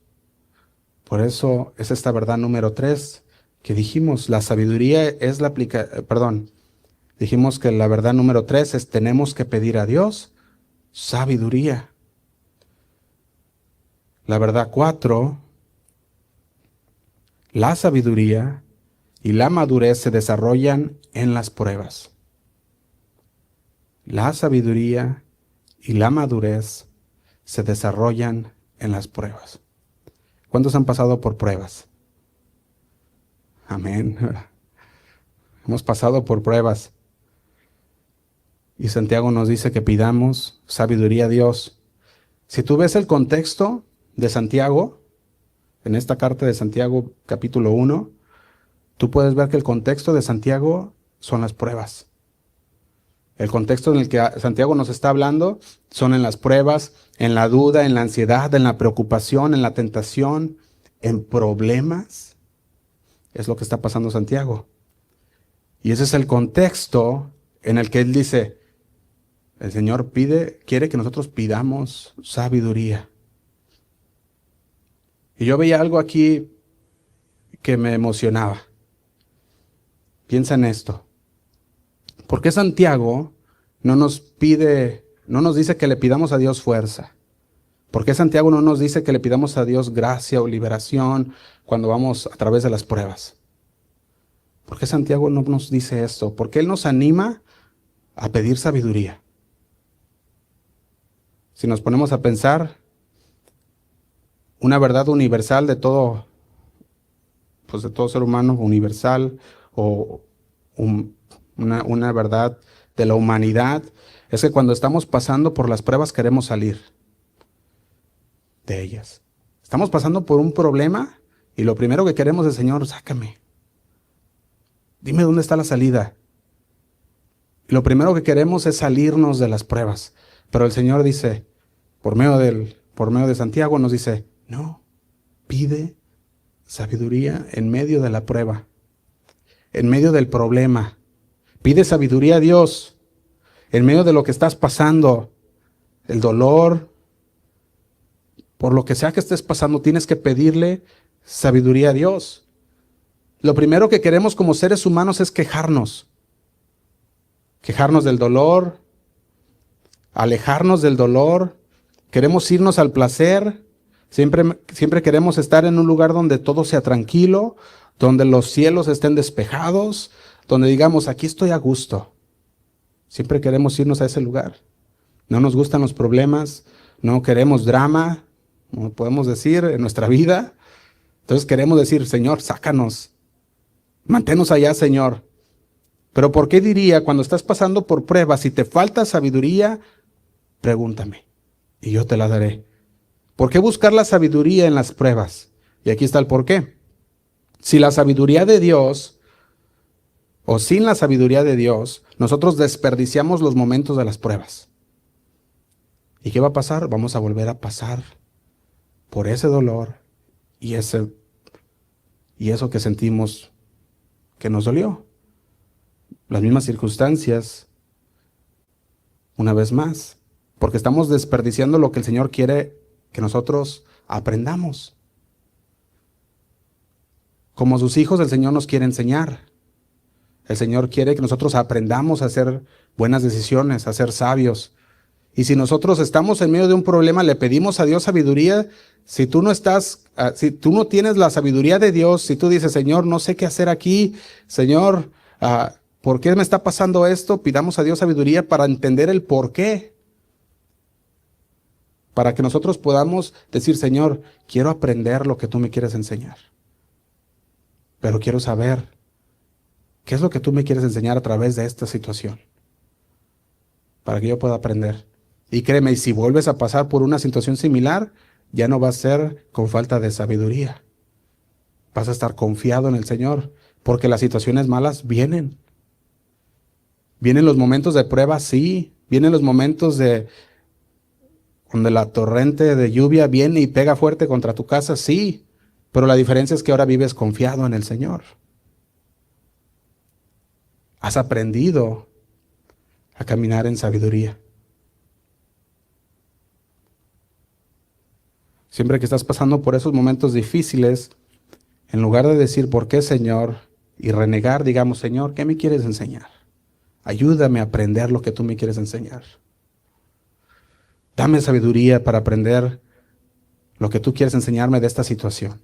Por eso es esta verdad número 3 que dijimos. La sabiduría es la dijimos que la verdad número 3 es tenemos que pedir a Dios sabiduría. La verdad 4, la sabiduría y la madurez se desarrollan en las pruebas. La sabiduría y la madurez se desarrollan en las pruebas. ¿Cuántos han pasado por pruebas? Amén. Hemos pasado por pruebas. Y Santiago nos dice que pidamos sabiduría a Dios. Si tú ves el contexto de Santiago, en esta carta de Santiago capítulo 1, tú puedes ver que el contexto de Santiago son las pruebas. El contexto en el que Santiago nos está hablando son en las pruebas, en la duda, en la ansiedad, en la preocupación, en la tentación, en problemas. Es lo que está pasando Santiago. Y ese es el contexto en el que él dice, el Señor quiere que nosotros pidamos sabiduría. Y yo veía algo aquí que me emocionaba. Piensa en esto. ¿Por qué Santiago no nos dice que le pidamos a Dios fuerza? ¿Por qué Santiago no nos dice que le pidamos a Dios gracia o liberación cuando vamos a través de las pruebas? ¿Por qué Santiago no nos dice esto? ¿Por qué Él nos anima a pedir sabiduría? Si nos ponemos a pensar, una verdad universal de todo, pues de todo ser humano, universal, o una verdad de la humanidad, es que cuando estamos pasando por las pruebas queremos salir de ellas. Estamos pasando por un problema y lo primero que queremos es, Señor, sácame. Dime dónde está la salida. Y lo primero que queremos es salirnos de las pruebas. Pero el Señor dice, por medio de Santiago nos dice, no, pide sabiduría en medio de la prueba, en medio del problema. Pide sabiduría a Dios en medio de lo que estás pasando, el dolor, por lo que sea que estés pasando, tienes que pedirle sabiduría a Dios. Lo primero que queremos como seres humanos es quejarnos del dolor, alejarnos del dolor, queremos irnos al placer, siempre queremos estar en un lugar donde todo sea tranquilo, donde los cielos estén despejados, donde digamos, aquí estoy a gusto. Siempre queremos irnos a ese lugar. No nos gustan los problemas, no queremos drama, como podemos decir, en nuestra vida. Entonces queremos decir, Señor, sácanos, manténnos allá, Señor. Pero ¿por qué diría cuando estás pasando por pruebas, si te falta sabiduría, pregúntame y yo te la daré? ¿Por qué buscar la sabiduría en las pruebas? Y aquí está el por qué. Si la sabiduría de Dios o sin la sabiduría de Dios, nosotros desperdiciamos los momentos de las pruebas. ¿Y qué va a pasar? Vamos a volver a pasar por ese dolor y eso que sentimos que nos dolió. Las mismas circunstancias, una vez más, porque estamos desperdiciando lo que el Señor quiere que nosotros aprendamos. Como sus hijos, el Señor nos quiere enseñar. El Señor quiere que nosotros aprendamos a hacer buenas decisiones, a ser sabios. Y si nosotros estamos en medio de un problema, le pedimos a Dios sabiduría. Si tú no tienes la sabiduría de Dios, si tú dices, Señor, no sé qué hacer aquí, Señor, ¿por qué me está pasando esto? Pidamos a Dios sabiduría para entender el por qué. Para que nosotros podamos decir, Señor, quiero aprender lo que tú me quieres enseñar. Pero quiero saber qué es lo que tú me quieres enseñar a través de esta situación. Para que yo pueda aprender. Y créeme, y si vuelves a pasar por una situación similar, ya no va a ser con falta de sabiduría. Vas a estar confiado en el Señor, porque las situaciones malas vienen. Vienen los momentos de prueba, sí. Vienen los momentos donde la torrente de lluvia viene y pega fuerte contra tu casa, sí. Pero la diferencia es que ahora vives confiado en el Señor. Has aprendido a caminar en sabiduría. Siempre que estás pasando por esos momentos difíciles, en lugar de decir, ¿por qué, Señor? Y renegar, digamos, Señor, ¿qué me quieres enseñar? Ayúdame a aprender lo que tú me quieres enseñar. Dame sabiduría para aprender lo que tú quieres enseñarme de esta situación.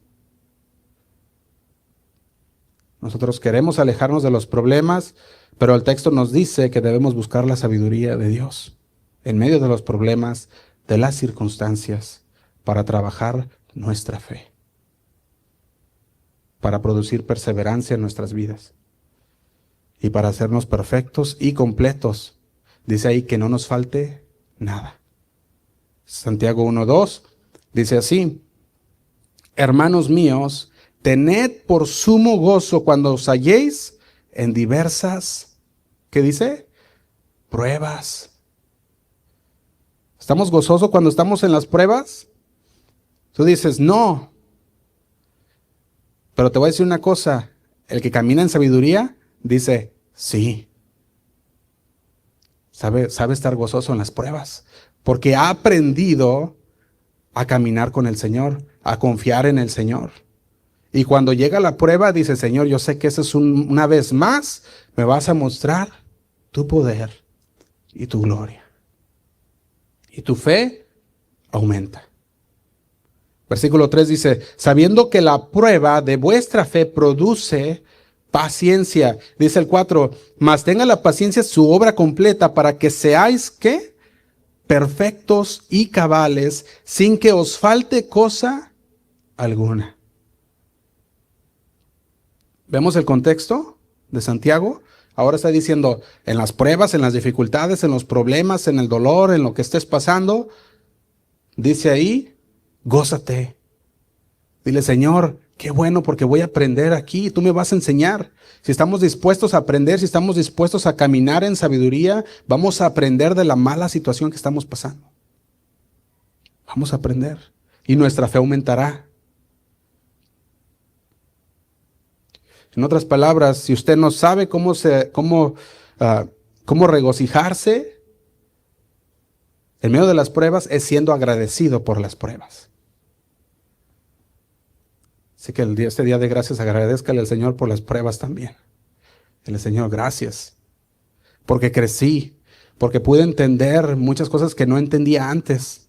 Nosotros queremos alejarnos de los problemas, pero el texto nos dice que debemos buscar la sabiduría de Dios en medio de los problemas, de las circunstancias, para trabajar nuestra fe, para producir perseverancia en nuestras vidas y para hacernos perfectos y completos. Dice ahí que no nos falte nada. Santiago 1:2 dice así: hermanos míos, tened por sumo gozo cuando os halléis en diversas, ¿qué dice? Pruebas. ¿Estamos gozosos cuando estamos en las pruebas? Tú dices, no. Pero te voy a decir una cosa, el que camina en sabiduría dice, sí. Sabe estar gozoso en las pruebas, porque ha aprendido a caminar con el Señor, a confiar en el Señor. Y cuando llega la prueba, dice, Señor, yo sé que eso es una vez más, me vas a mostrar tu poder y tu gloria. Y tu fe aumenta. Versículo 3 dice, sabiendo que la prueba de vuestra fe produce paciencia. Dice el 4, mas tenga la paciencia su obra completa para que seáis, ¿qué? Perfectos y cabales, sin que os falte cosa alguna. ¿Vemos el contexto de Santiago? Ahora está diciendo, en las pruebas, en las dificultades, en los problemas, en el dolor, en lo que estés pasando, dice ahí, gózate. Dile, Señor, qué bueno porque voy a aprender aquí, tú me vas a enseñar. Si estamos dispuestos a aprender, si estamos dispuestos a caminar en sabiduría, vamos a aprender de la mala situación que estamos pasando. Vamos a aprender y nuestra fe aumentará. En otras palabras, si usted no sabe cómo regocijarse en medio de las pruebas, es siendo agradecido por las pruebas. Así que este día de gracias agradézcale al Señor por las pruebas también. Dile, Señor, gracias, porque crecí, porque pude entender muchas cosas que no entendía antes.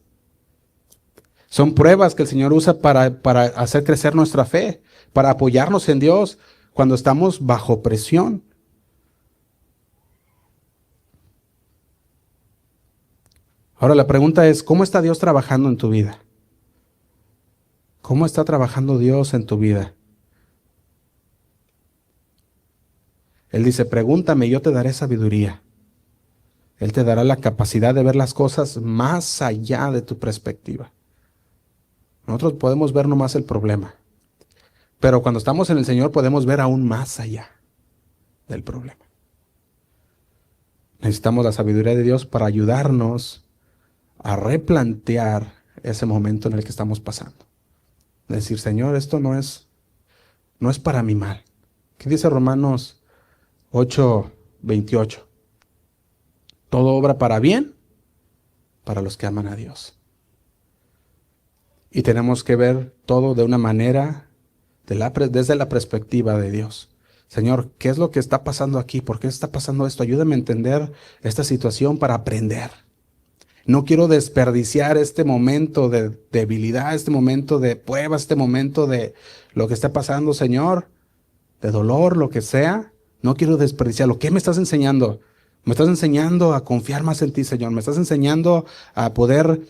Son pruebas que el Señor usa para hacer crecer nuestra fe, para apoyarnos en Dios cuando estamos bajo presión. Ahora la pregunta es, ¿cómo está Dios trabajando en tu vida? ¿Cómo está trabajando Dios en tu vida? Él dice, pregúntame y yo te daré sabiduría. Él te dará la capacidad de ver las cosas más allá de tu perspectiva. Nosotros podemos ver nomás el problema, pero cuando estamos en el Señor podemos ver aún más allá del problema. Necesitamos la sabiduría de Dios para ayudarnos a replantear ese momento en el que estamos pasando. Decir, Señor, esto no es para mi mal. ¿Qué dice Romanos 8:28? Todo obra para bien para los que aman a Dios. Y tenemos que ver todo de una manera, desde la perspectiva de Dios. Señor, ¿qué es lo que está pasando aquí? ¿Por qué está pasando esto? Ayúdame a entender esta situación para aprender. No quiero desperdiciar este momento de debilidad, este momento de prueba, este momento de lo que está pasando, Señor, de dolor, lo que sea. No quiero desperdiciarlo. ¿Qué me estás enseñando? Me estás enseñando a confiar más en ti, Señor. Me estás enseñando a poder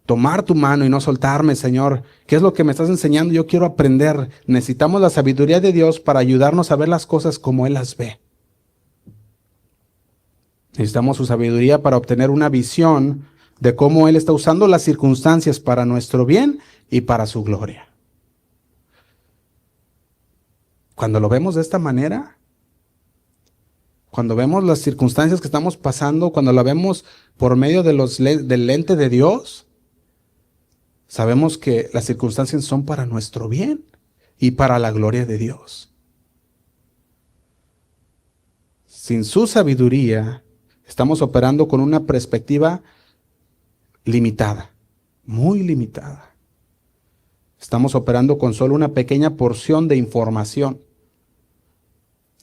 tomar tu mano y no soltarme, Señor. ¿Qué es lo que me estás enseñando? Yo quiero aprender. Necesitamos la sabiduría de Dios para ayudarnos a ver las cosas como Él las ve. Necesitamos su sabiduría para obtener una visión de cómo Él está usando las circunstancias para nuestro bien y para su gloria. Cuando lo vemos de esta manera, cuando vemos las circunstancias que estamos pasando, cuando la vemos por medio de del lente de Dios, sabemos que las circunstancias son para nuestro bien y para la gloria de Dios. Sin su sabiduría, estamos operando con una perspectiva limitada, muy limitada. Estamos operando con solo una pequeña porción de información.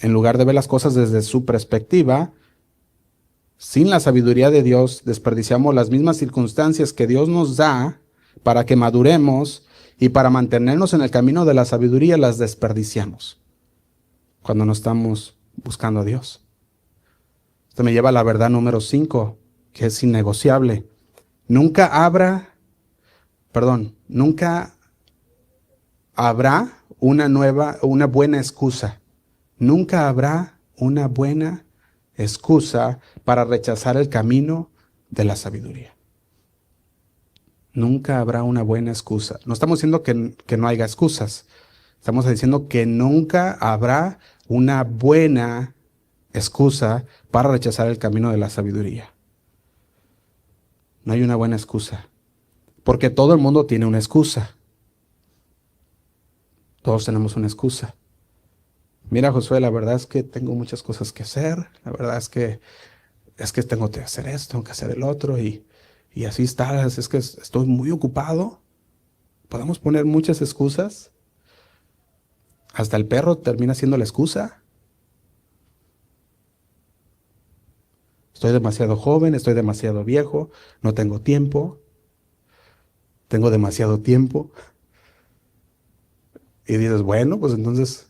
En lugar de ver las cosas desde su perspectiva, sin la sabiduría de Dios, desperdiciamos las mismas circunstancias que Dios nos da para que maduremos, y para mantenernos en el camino de la sabiduría las desperdiciamos cuando no estamos buscando a Dios. Esto me lleva a la verdad número 5, que es innegociable. Nunca habrá una buena excusa. Nunca habrá una buena excusa para rechazar el camino de la sabiduría. Nunca habrá una buena excusa. No estamos diciendo que no haya excusas. Estamos diciendo que nunca habrá una buena excusa para rechazar el camino de la sabiduría. No hay una buena excusa. Porque todo el mundo tiene una excusa. Todos tenemos una excusa. Mira, Josué, la verdad es que tengo muchas cosas que hacer. La verdad es que tengo que hacer esto, tengo que hacer el otro, y así está. Es que estoy muy ocupado. Podemos poner muchas excusas. Hasta el perro termina siendo la excusa. Estoy demasiado joven, estoy demasiado viejo, no tengo tiempo. Tengo demasiado tiempo. Y dices, bueno, pues entonces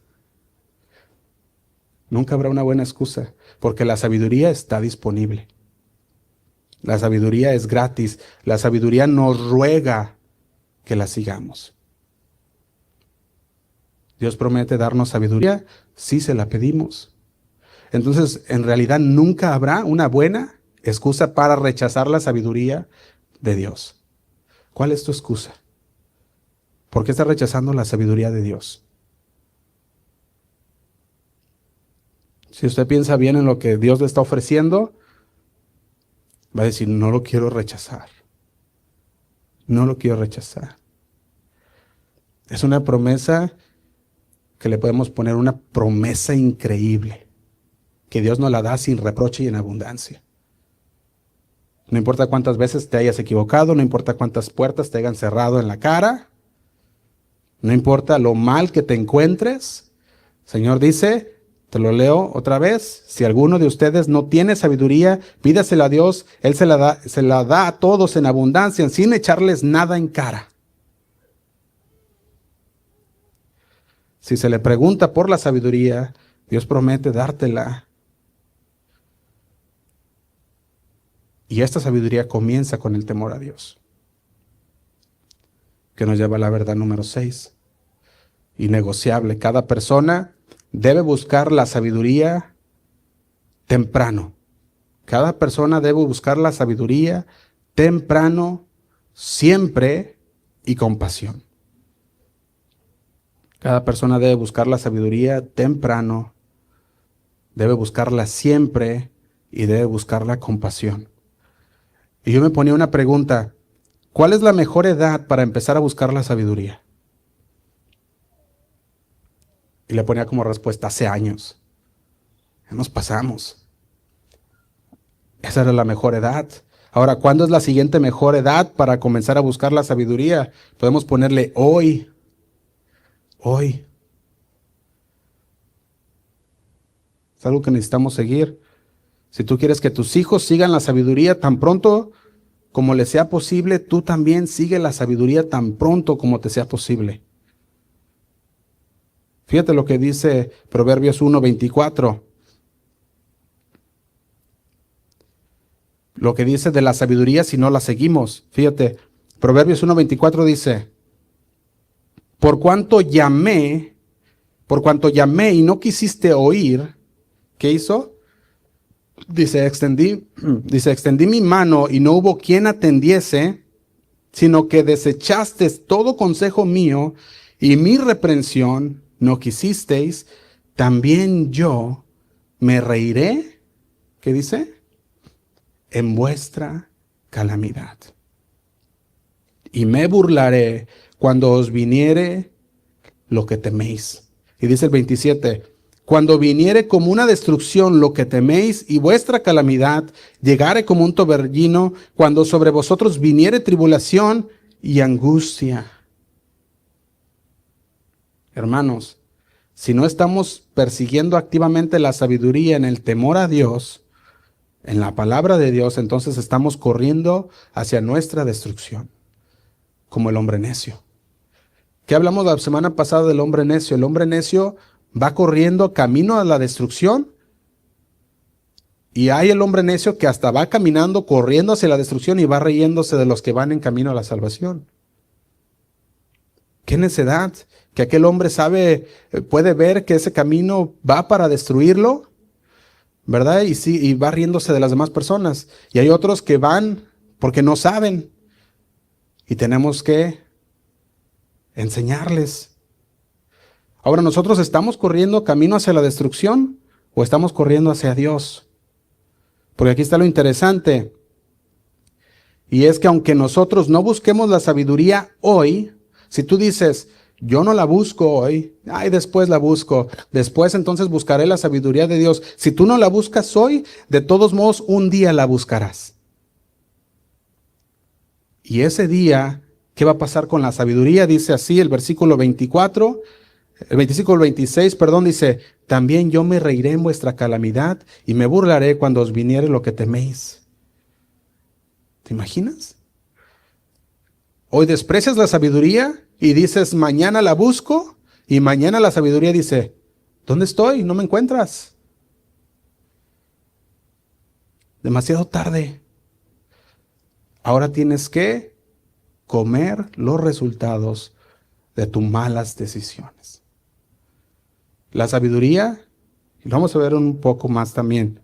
nunca habrá una buena excusa, porque la sabiduría está disponible. La sabiduría es gratis. La sabiduría nos ruega que la sigamos. Dios promete darnos sabiduría si se la pedimos. Entonces, en realidad nunca habrá una buena excusa para rechazar la sabiduría de Dios. ¿Cuál es tu excusa? ¿Por qué estás rechazando la sabiduría de Dios? Si usted piensa bien en lo que Dios le está ofreciendo, va a decir, no lo quiero rechazar. No lo quiero rechazar. Es una promesa que le podemos poner, una promesa increíble, que Dios nos la da sin reproche y en abundancia. No importa cuántas veces te hayas equivocado, no importa cuántas puertas te hayan cerrado en la cara, no importa lo mal que te encuentres, el Señor dice, te lo leo otra vez, si alguno de ustedes no tiene sabiduría, pídasela a Dios, Él se la da a todos en abundancia, sin echarles nada en cara. Si se le pregunta por la sabiduría, Dios promete dártela. Y esta sabiduría comienza con el temor a Dios, que nos lleva a la verdad número 6. Innegociable. Cada persona debe buscar la sabiduría temprano. Cada persona debe buscar la sabiduría temprano, siempre y con pasión. Cada persona debe buscar la sabiduría temprano, debe buscarla siempre y debe buscarla con pasión. Y yo me ponía una pregunta: ¿cuál es la mejor edad para empezar a buscar la sabiduría? Y le ponía como respuesta: hace años. Ya nos pasamos. Esa era la mejor edad. Ahora, ¿cuándo es la siguiente mejor edad para comenzar a buscar la sabiduría? Podemos ponerle hoy. Hoy. Es algo que necesitamos seguir. Si tú quieres que tus hijos sigan la sabiduría tan pronto como les sea posible, tú también sigue la sabiduría tan pronto como te sea posible. Fíjate lo que dice Proverbios 1:24. Lo que dice de la sabiduría si no la seguimos. Fíjate, Proverbios 1:24 dice: por cuanto llamé y no quisiste oír, ¿qué hizo? Dice, extendí mi mano y no hubo quien atendiese, sino que desechaste todo consejo mío y mi reprensión no quisisteis, también yo me reiré, ¿qué dice? En vuestra calamidad. Y me burlaré cuando os viniere lo que teméis. Y dice el 27, cuando viniere como una destrucción lo que teméis y vuestra calamidad llegare como un torbellino, cuando sobre vosotros viniere tribulación y angustia. Hermanos, si no estamos persiguiendo activamente la sabiduría en el temor a Dios, en la palabra de Dios, entonces estamos corriendo hacia nuestra destrucción, como el hombre necio. ¿Qué hablamos la semana pasada del hombre necio? El hombre necio va corriendo camino a la destrucción, y hay el hombre necio que hasta va caminando, corriendo hacia la destrucción y va riéndose de los que van en camino a la salvación. ¡Qué necedad! Que aquel hombre puede ver que ese camino va para destruirlo, ¿verdad? Y va riéndose de las demás personas. Y hay otros que van porque no saben. Y tenemos que enseñarles. Ahora, ¿nosotros estamos corriendo camino hacia la destrucción o estamos corriendo hacia Dios? Porque aquí está lo interesante. Y es que aunque nosotros no busquemos la sabiduría hoy, si tú dices, yo no la busco hoy, después la busco, después entonces buscaré la sabiduría de Dios. Si tú no la buscas hoy, de todos modos un día la buscarás. Y ese día, ¿qué va a pasar con la sabiduría? Dice así el versículo 26, dice, también yo me reiré en vuestra calamidad y me burlaré cuando os viniere lo que teméis. ¿Te imaginas? Hoy desprecias la sabiduría y dices, mañana la busco, y mañana la sabiduría dice, ¿dónde estoy? No me encuentras. Demasiado tarde. Ahora tienes que comer los resultados de tus malas decisiones. La sabiduría, y lo vamos a ver un poco más también.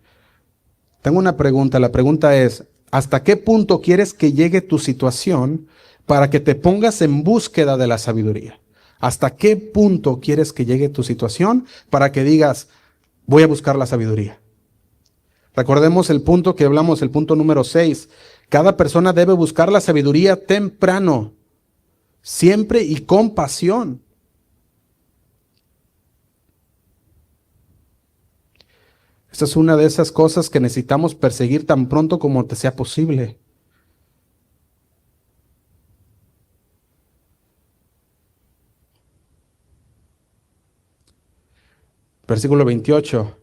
Tengo una pregunta, la pregunta es, ¿hasta qué punto quieres que llegue tu situación para que te pongas en búsqueda de la sabiduría? ¿Hasta qué punto quieres que llegue tu situación para que digas, voy a buscar la sabiduría? Recordemos el punto que hablamos, el punto número 6. Cada persona debe buscar la sabiduría temprano, siempre y con pasión. Esta es una de esas cosas que necesitamos perseguir tan pronto como te sea posible. Versículo 28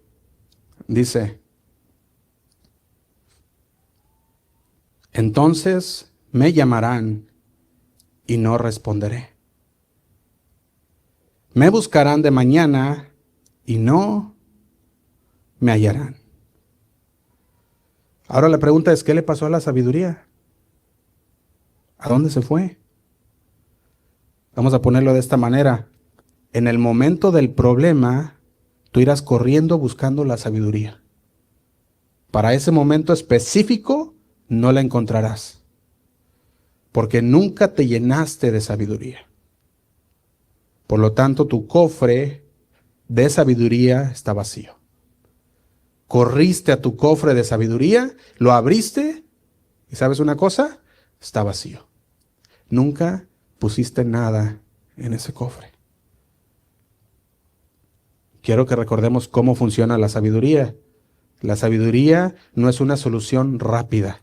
dice, entonces me llamarán y no responderé. Me buscarán de mañana y no me hallarán. Ahora la pregunta es, ¿qué le pasó a la sabiduría? ¿A dónde se fue? Vamos a ponerlo de esta manera. En el momento del problema, tú irás corriendo buscando la sabiduría. Para ese momento específico no la encontrarás, porque nunca te llenaste de sabiduría. Por lo tanto, tu cofre de sabiduría está vacío. Corriste a tu cofre de sabiduría, lo abriste y ¿sabes una cosa? Está vacío. Nunca pusiste nada en ese cofre. Quiero que recordemos cómo funciona la sabiduría. La sabiduría no es una solución rápida.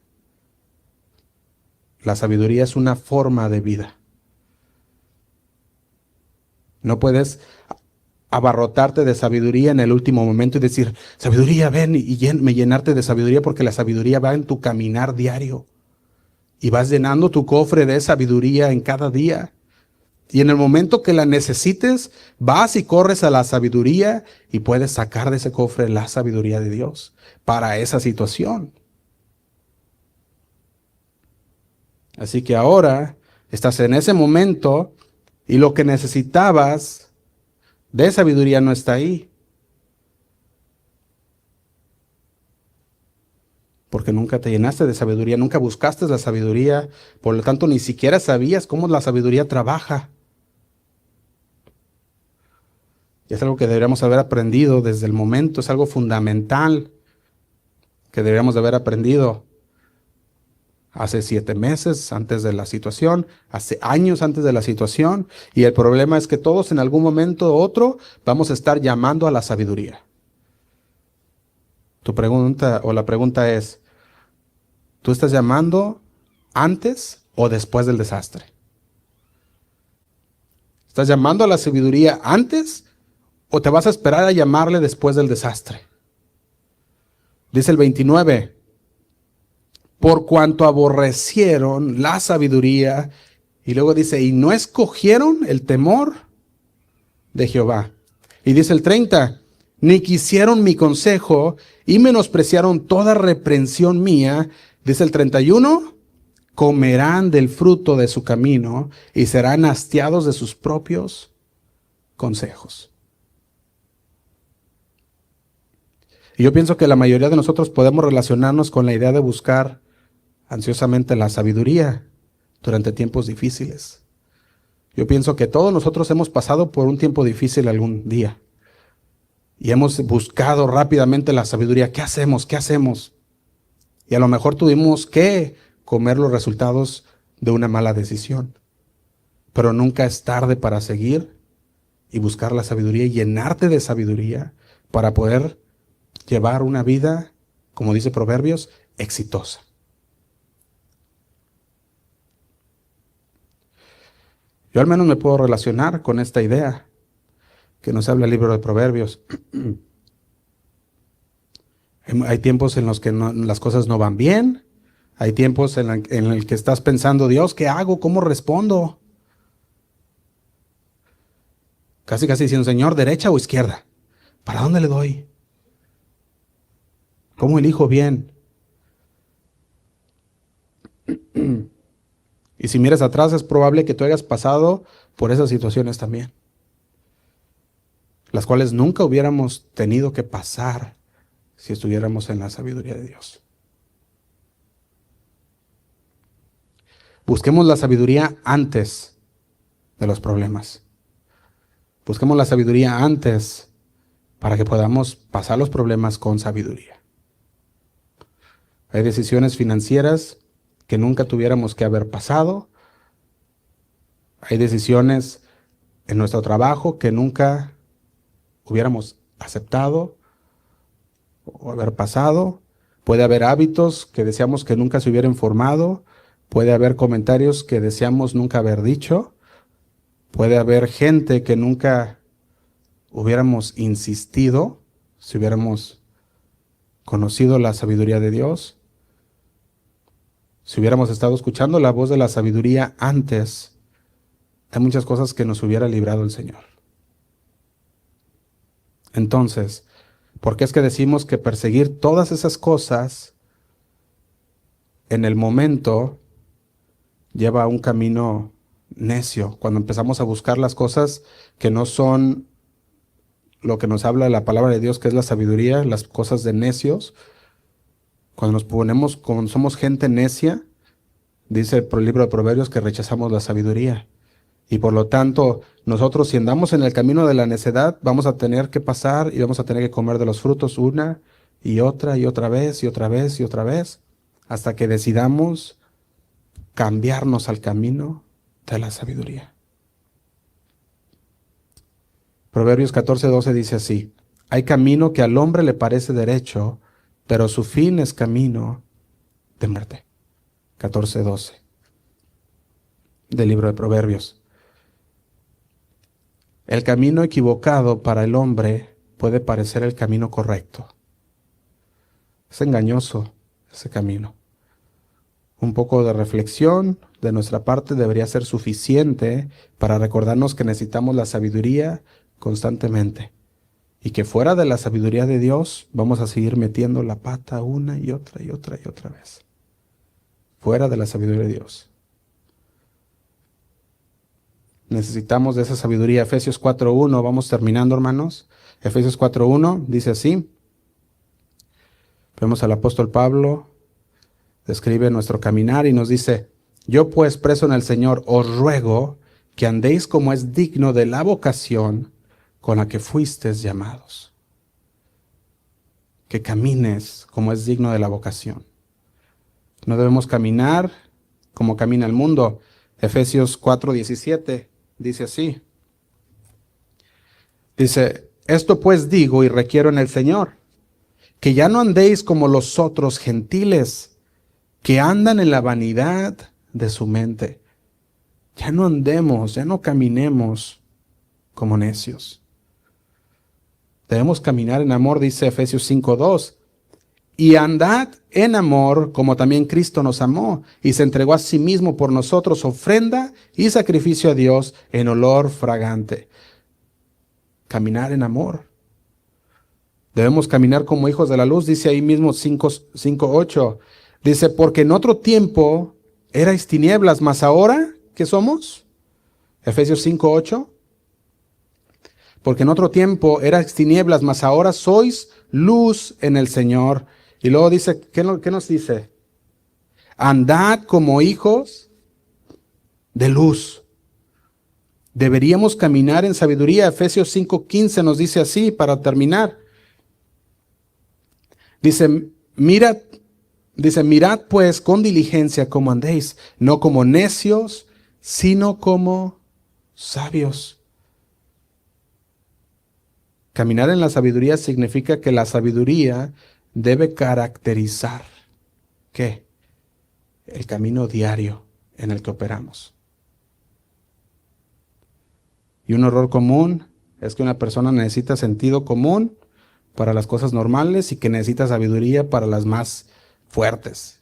La sabiduría es una forma de vida. No puedes abarrotarte de sabiduría en el último momento y decir, sabiduría, ven y llenarte de sabiduría, porque la sabiduría va en tu caminar diario. Y vas llenando tu cofre de sabiduría en cada día. Y en el momento que la necesites, vas y corres a la sabiduría y puedes sacar de ese cofre la sabiduría de Dios para esa situación. Así que ahora estás en ese momento y lo que necesitabas de sabiduría no está ahí. Porque nunca te llenaste de sabiduría, nunca buscaste la sabiduría, por lo tanto ni siquiera sabías cómo la sabiduría trabaja. Y es algo que deberíamos haber aprendido desde el momento, es algo fundamental que deberíamos de haber aprendido hace 7 meses antes de la situación, hace años antes de la situación, y el problema es que todos en algún momento u otro vamos a estar llamando a la sabiduría. Tu pregunta o la pregunta es, ¿tú estás llamando antes o después del desastre? ¿Estás llamando a la sabiduría antes o te vas a esperar a llamarle después del desastre? Dice el 29, por cuanto aborrecieron la sabiduría, y luego dice, y no escogieron el temor de Jehová. Y dice el 30, ni quisieron mi consejo y menospreciaron toda reprensión mía. Dice el 31, comerán del fruto de su camino y serán hastiados de sus propios consejos. Y yo pienso que la mayoría de nosotros podemos relacionarnos con la idea de buscar ansiosamente la sabiduría durante tiempos difíciles. Yo pienso que todos nosotros hemos pasado por un tiempo difícil algún día y hemos buscado rápidamente la sabiduría. ¿Qué hacemos? ¿Qué hacemos? Y a lo mejor tuvimos que comer los resultados de una mala decisión. Pero nunca es tarde para seguir y buscar la sabiduría y llenarte de sabiduría para poder llevar una vida, como dice Proverbios, exitosa. Yo al menos me puedo relacionar con esta idea que nos habla el libro de Proverbios. Hay tiempos en los que las cosas no van bien. Hay tiempos en el que estás pensando, Dios, ¿qué hago? ¿Cómo respondo? Casi diciendo, Señor, ¿derecha o izquierda? ¿Para dónde le doy? ¿Cómo elijo bien? Y si miras atrás, es probable que tú hayas pasado por esas situaciones también, las cuales nunca hubiéramos tenido que pasar si estuviéramos en la sabiduría de Dios. Busquemos la sabiduría antes de los problemas. Busquemos la sabiduría antes para que podamos pasar los problemas con sabiduría. Hay decisiones financieras que nunca tuviéramos que haber pasado. Hay decisiones en nuestro trabajo que nunca hubiéramos aceptado o haber pasado. Puede haber hábitos que deseamos que nunca se hubieran formado. Puede haber comentarios que deseamos nunca haber dicho. Puede haber gente que nunca hubiéramos insistido si hubiéramos conocido la sabiduría de Dios. Si hubiéramos estado escuchando la voz de la sabiduría antes, hay muchas cosas que nos hubiera librado el Señor. Entonces, ¿por qué es que decimos que perseguir todas esas cosas en el momento lleva a un camino necio? Cuando empezamos a buscar las cosas que no son lo que nos habla la palabra de Dios, que es la sabiduría, las cosas de necios. Cuando somos gente necia, dice el libro de Proverbios que rechazamos la sabiduría. Y por lo tanto, nosotros si andamos en el camino de la necedad, vamos a tener que pasar y vamos a tener que comer de los frutos una y otra vez y otra vez y otra vez, hasta que decidamos cambiarnos al camino de la sabiduría. Proverbios 14:12 dice así: hay camino que al hombre le parece derecho, pero su fin es camino de muerte. 14:12 del libro de Proverbios. El camino equivocado para el hombre puede parecer el camino correcto. Es engañoso ese camino. Un poco de reflexión de nuestra parte debería ser suficiente para recordarnos que necesitamos la sabiduría constantemente y que fuera de la sabiduría de Dios vamos a seguir metiendo la pata una y otra y otra y otra vez. Fuera de la sabiduría de Dios. Necesitamos de esa sabiduría. Efesios 4:1, vamos terminando, hermanos. Efesios 4:1 dice así. Vemos al apóstol Pablo, describe nuestro caminar y nos dice: yo pues, preso en el Señor, os ruego que andéis como es digno de la vocación con la que fuisteis llamados. Que camines como es digno de la vocación. No debemos caminar como camina el mundo. Efesios 4:17 dice así. Dice: esto pues digo y requiero en el Señor, que ya no andéis como los otros gentiles, que andan en la vanidad de su mente. Ya no andemos, ya no caminemos como necios. Debemos caminar en amor, dice Efesios 5:2. Y andad en amor, como también Cristo nos amó, y se entregó a sí mismo por nosotros, ofrenda y sacrificio a Dios en olor fragante. Caminar en amor. Debemos caminar como hijos de la luz, dice ahí mismo 5:8. Dice: porque en otro tiempo erais tinieblas, mas ahora, ¿qué somos? Efesios 5:8. Porque en otro tiempo erais tinieblas, mas ahora sois luz en el Señor. Y luego dice, ¿qué nos dice? Andad como hijos de luz. Deberíamos caminar en sabiduría. Efesios 5:15 nos dice así, para terminar. Dice, mirad pues con diligencia cómo andéis, no como necios, sino como sabios. Caminar en la sabiduría significa que la sabiduría debe caracterizar, ¿qué? El camino diario en el que operamos. Y un error común es que una persona necesita sentido común para las cosas normales y que necesita sabiduría para las más fuertes.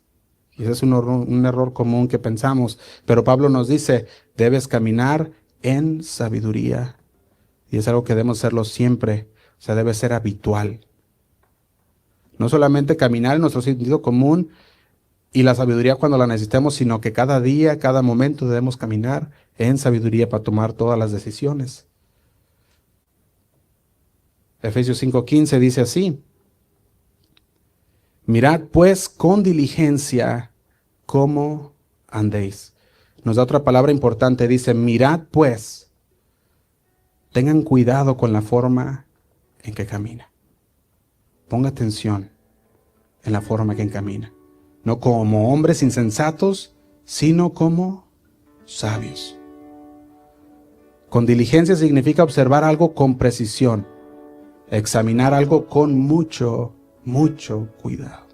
Y ese es un error común que pensamos. Pero Pablo nos dice, debes caminar en sabiduría. Y es algo que debemos hacerlo siempre. O sea, debe ser habitual. No solamente caminar en nuestro sentido común y la sabiduría cuando la necesitemos, sino que cada día, cada momento debemos caminar en sabiduría para tomar todas las decisiones. Efesios 5:15 dice así: mirad pues con diligencia cómo andéis. Nos da otra palabra importante, dice: mirad pues. Tengan cuidado con la forma en que camina. Ponga atención en la forma en que camina. No como hombres insensatos, sino como sabios. Con diligencia significa observar algo con precisión, examinar algo con mucho cuidado.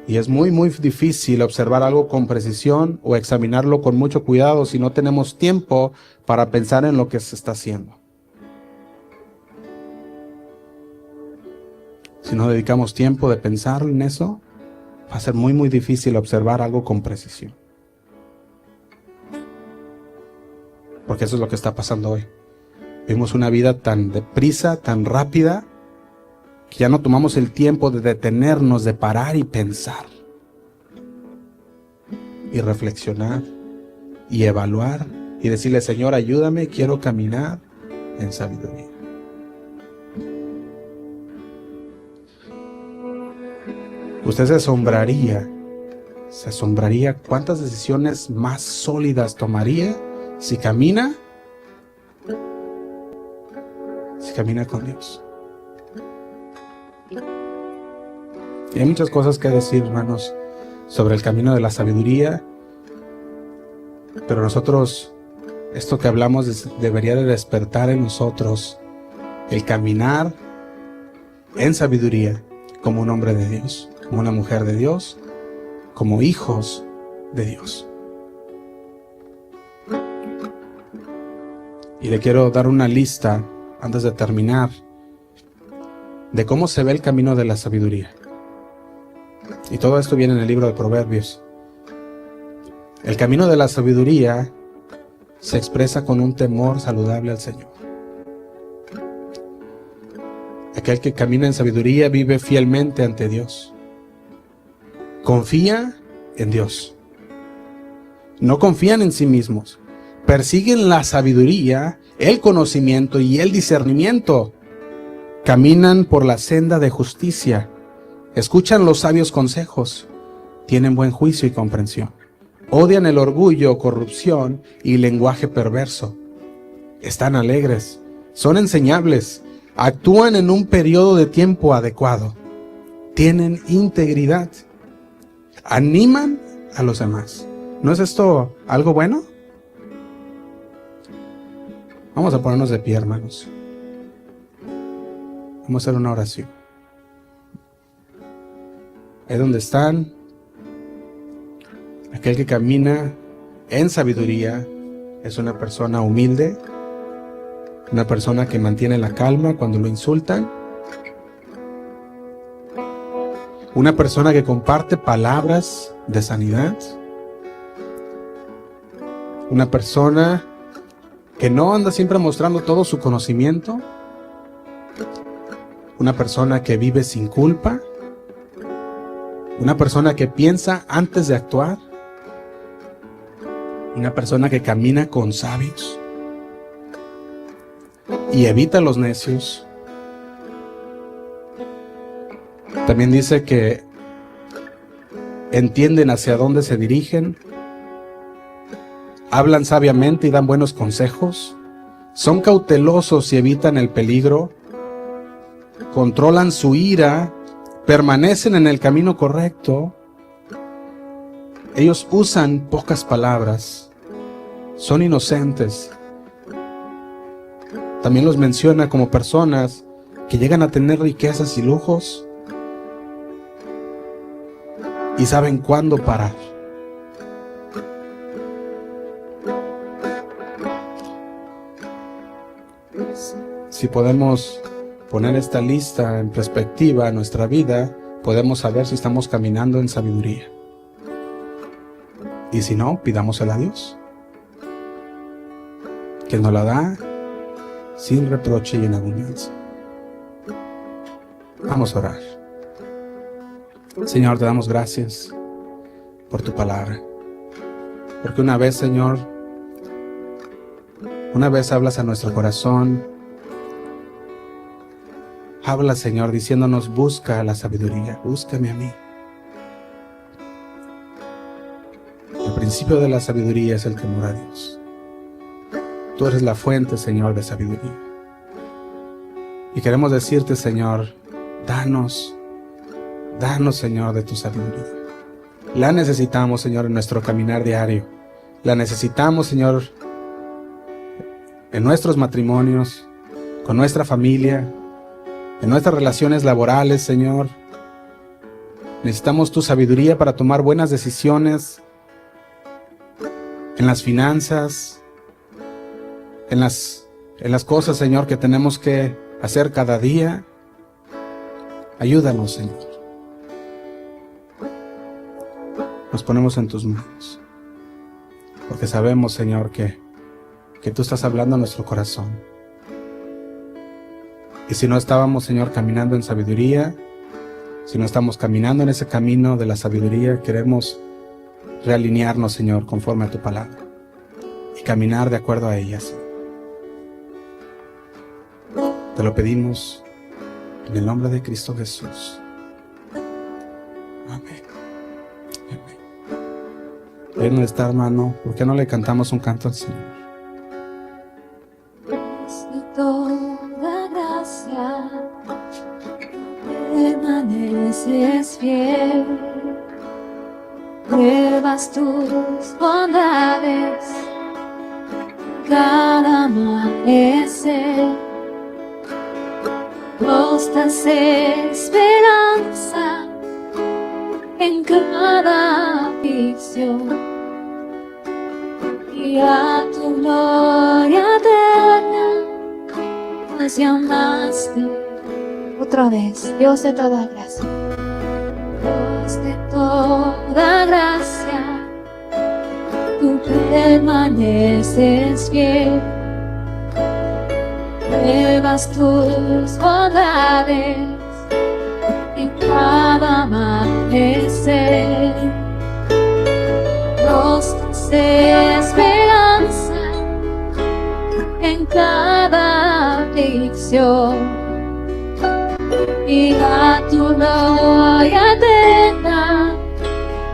Y es muy difícil observar algo con precisión o examinarlo con mucho cuidado si no tenemos tiempo para pensar en lo que se está haciendo. Si no dedicamos tiempo de pensar en eso, va a ser muy difícil observar algo con precisión. Porque eso es lo que está pasando hoy. Vivimos una vida tan deprisa, tan rápida, que ya no tomamos el tiempo de detenernos, de parar y pensar. Y reflexionar y evaluar y decirle: Señor, ayúdame, quiero caminar en sabiduría. Usted se asombraría cuántas decisiones más sólidas tomaría si camina con Dios. Y hay muchas cosas que decir, hermanos, sobre el camino de la sabiduría, pero nosotros, esto que hablamos debería de despertar en nosotros el caminar en sabiduría como un hombre de Dios, como una mujer de Dios, como hijos de Dios. Y le quiero dar una lista antes de terminar de cómo se ve el camino de la sabiduría. Y todo esto viene en el libro de Proverbios. El camino de la sabiduría se expresa con un temor saludable al Señor. Aquel que camina en sabiduría vive fielmente ante Dios. Confía en Dios. No confían en sí mismos. Persiguen la sabiduría, el conocimiento y el discernimiento. Caminan por la senda de justicia. Escuchan los sabios consejos. Tienen buen juicio y comprensión. Odian el orgullo, corrupción y lenguaje perverso. Están alegres. Son enseñables. Actúan en un periodo de tiempo adecuado. Tienen integridad. Animan a los demás. ¿No es esto algo bueno? Vamos a ponernos de pie, hermanos. Vamos a hacer una oración. Ahí donde están, aquel que camina en sabiduría es una persona humilde, una persona que mantiene la calma cuando lo insultan, una persona que comparte palabras de sanidad, una persona que no anda siempre mostrando todo su conocimiento, una persona que vive sin culpa, una persona que piensa antes de actuar, una persona que camina con sabios y evita a los necios. También dice que entienden hacia dónde se dirigen, hablan sabiamente y dan buenos consejos, son cautelosos y evitan el peligro, controlan su ira, permanecen en el camino correcto. Ellos usan pocas palabras, son inocentes. También los menciona como personas que llegan a tener riquezas y lujos y saben cuándo parar. Si podemos poner esta lista en perspectiva a nuestra vida, podemos saber si estamos caminando en sabiduría. Y si no, pidámosela a Dios, que nos la da sin reproche y en abundancia. Vamos a orar. Señor, te damos gracias por tu palabra, porque una vez, Señor, una vez hablas a nuestro corazón. Habla, Señor, diciéndonos: busca la sabiduría, búscame a mí. El principio de la sabiduría es el temor a Dios. Tú eres la fuente, Señor, de sabiduría. Y queremos decirte, Señor, danos, Señor, de tu sabiduría. La necesitamos, Señor, en nuestro caminar diario. La necesitamos, Señor, en nuestros matrimonios, con nuestra familia, en nuestras relaciones laborales, Señor. Necesitamos tu sabiduría para tomar buenas decisiones en las finanzas, en las cosas, Señor, que tenemos que hacer cada día. Ayúdanos, Señor. Nos ponemos en tus manos, porque sabemos, Señor, que tú estás hablando a nuestro corazón. Y si no estábamos, Señor, caminando en sabiduría, si no estamos caminando en ese camino de la sabiduría, queremos realinearnos, Señor, conforme a tu palabra y caminar de acuerdo a ella, Señor. Te lo pedimos en el nombre de Cristo Jesús. Amén. Amén. Ahí no está, hermano. ¿Por qué no le cantamos un canto al Señor? De toda gracia permaneces fiel, pruebas tus bondades cada amanecer, nos das esperanza en cada aflicción, y a tu gloria eterna nos llamaste. Otra vez, Dios de toda gracia, Dios de toda gracia, tú permaneces fiel, pruebas tus bondades en cada amanecer, nos das esperanza en cada aflicción, y a tu gloria eterna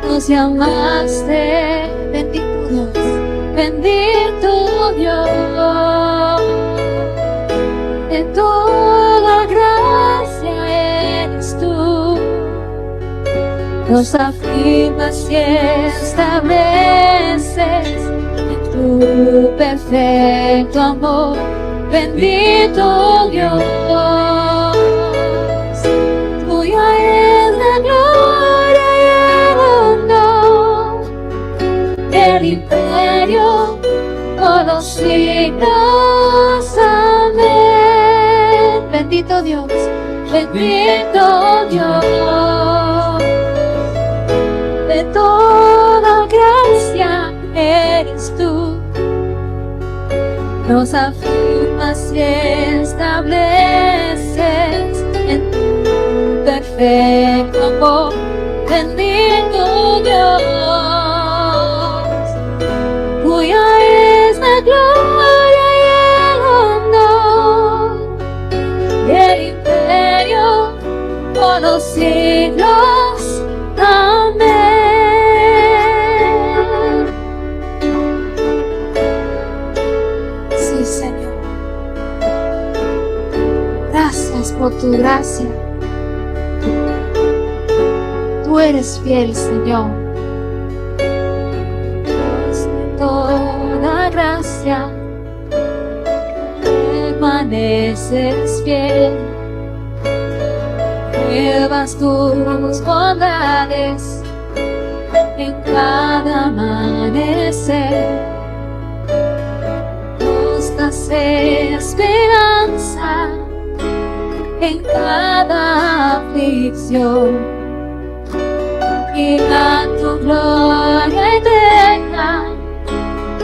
nos llamaste. Bendito Dios, bendito Dios, de toda gracia eres tú, nos afirmas y estableces en tu perfecto amor. Bendito Dios, tuya es la gloria y el honor, el imperio por los siglos. Amén. Bendito Dios, bendito Dios, de toda gracia eres tú, nos afirmas y estableces en tu perfecto amor. Bendito Dios, tuya es la gloria y el honor, y el imperio por los siglos. Amén. Sí, Señor, gracias por tu gracia. Tú eres fiel, Señor. Dios de toda gracia, permaneces fiel, pruebas tus bondades en cada amanecer, nos das esperanza en cada aflicción, y a tu gloria eterna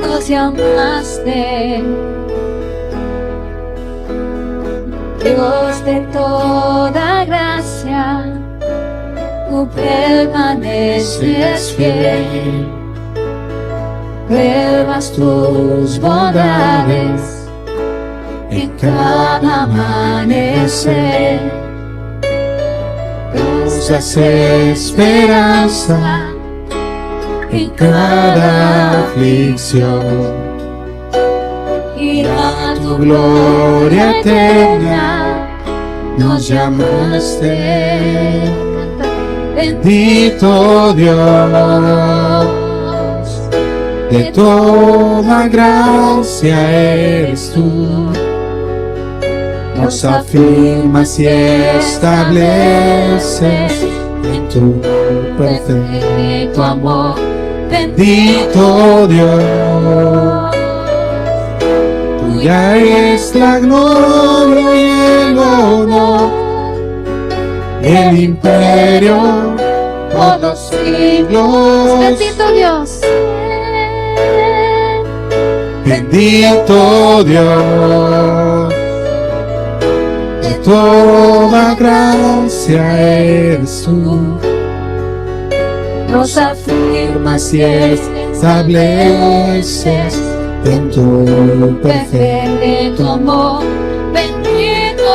nos llamaste. Dios de toda gracia, tú permaneces fiel, pruebas tus bondades en cada amanecer, nos das esperanza en cada aflicción, y a tu gloria eterna nos llamaste. Bendito Dios, de toda gracia eres tú, nos afirmas y estableces en tu perfecto amor. Bendito Dios, tuya es la gloria y el honor, el imperio por los siglos. Bendito Dios, bendito Dios, de toda gracia eres tú, nos afirmas y estableces en tu perfecto amor. Bendito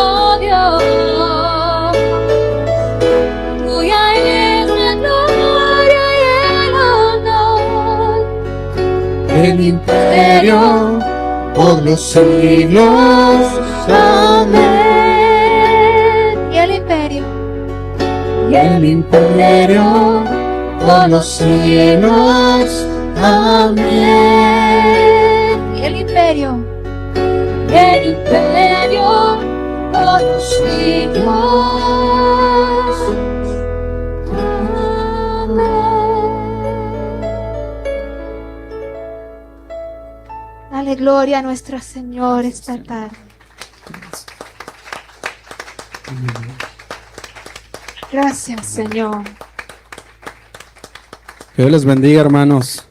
Tuya es la gloria y el honor. El imperio por los siglos. Amén. Y el imperio. Y el imperio por los siglos. Amén. Y el imperio. Y el imperio por los siglos. Amén. Dale gloria a nuestro Señor esta tarde. Gracias, Señor. Que Dios les bendiga, hermanos.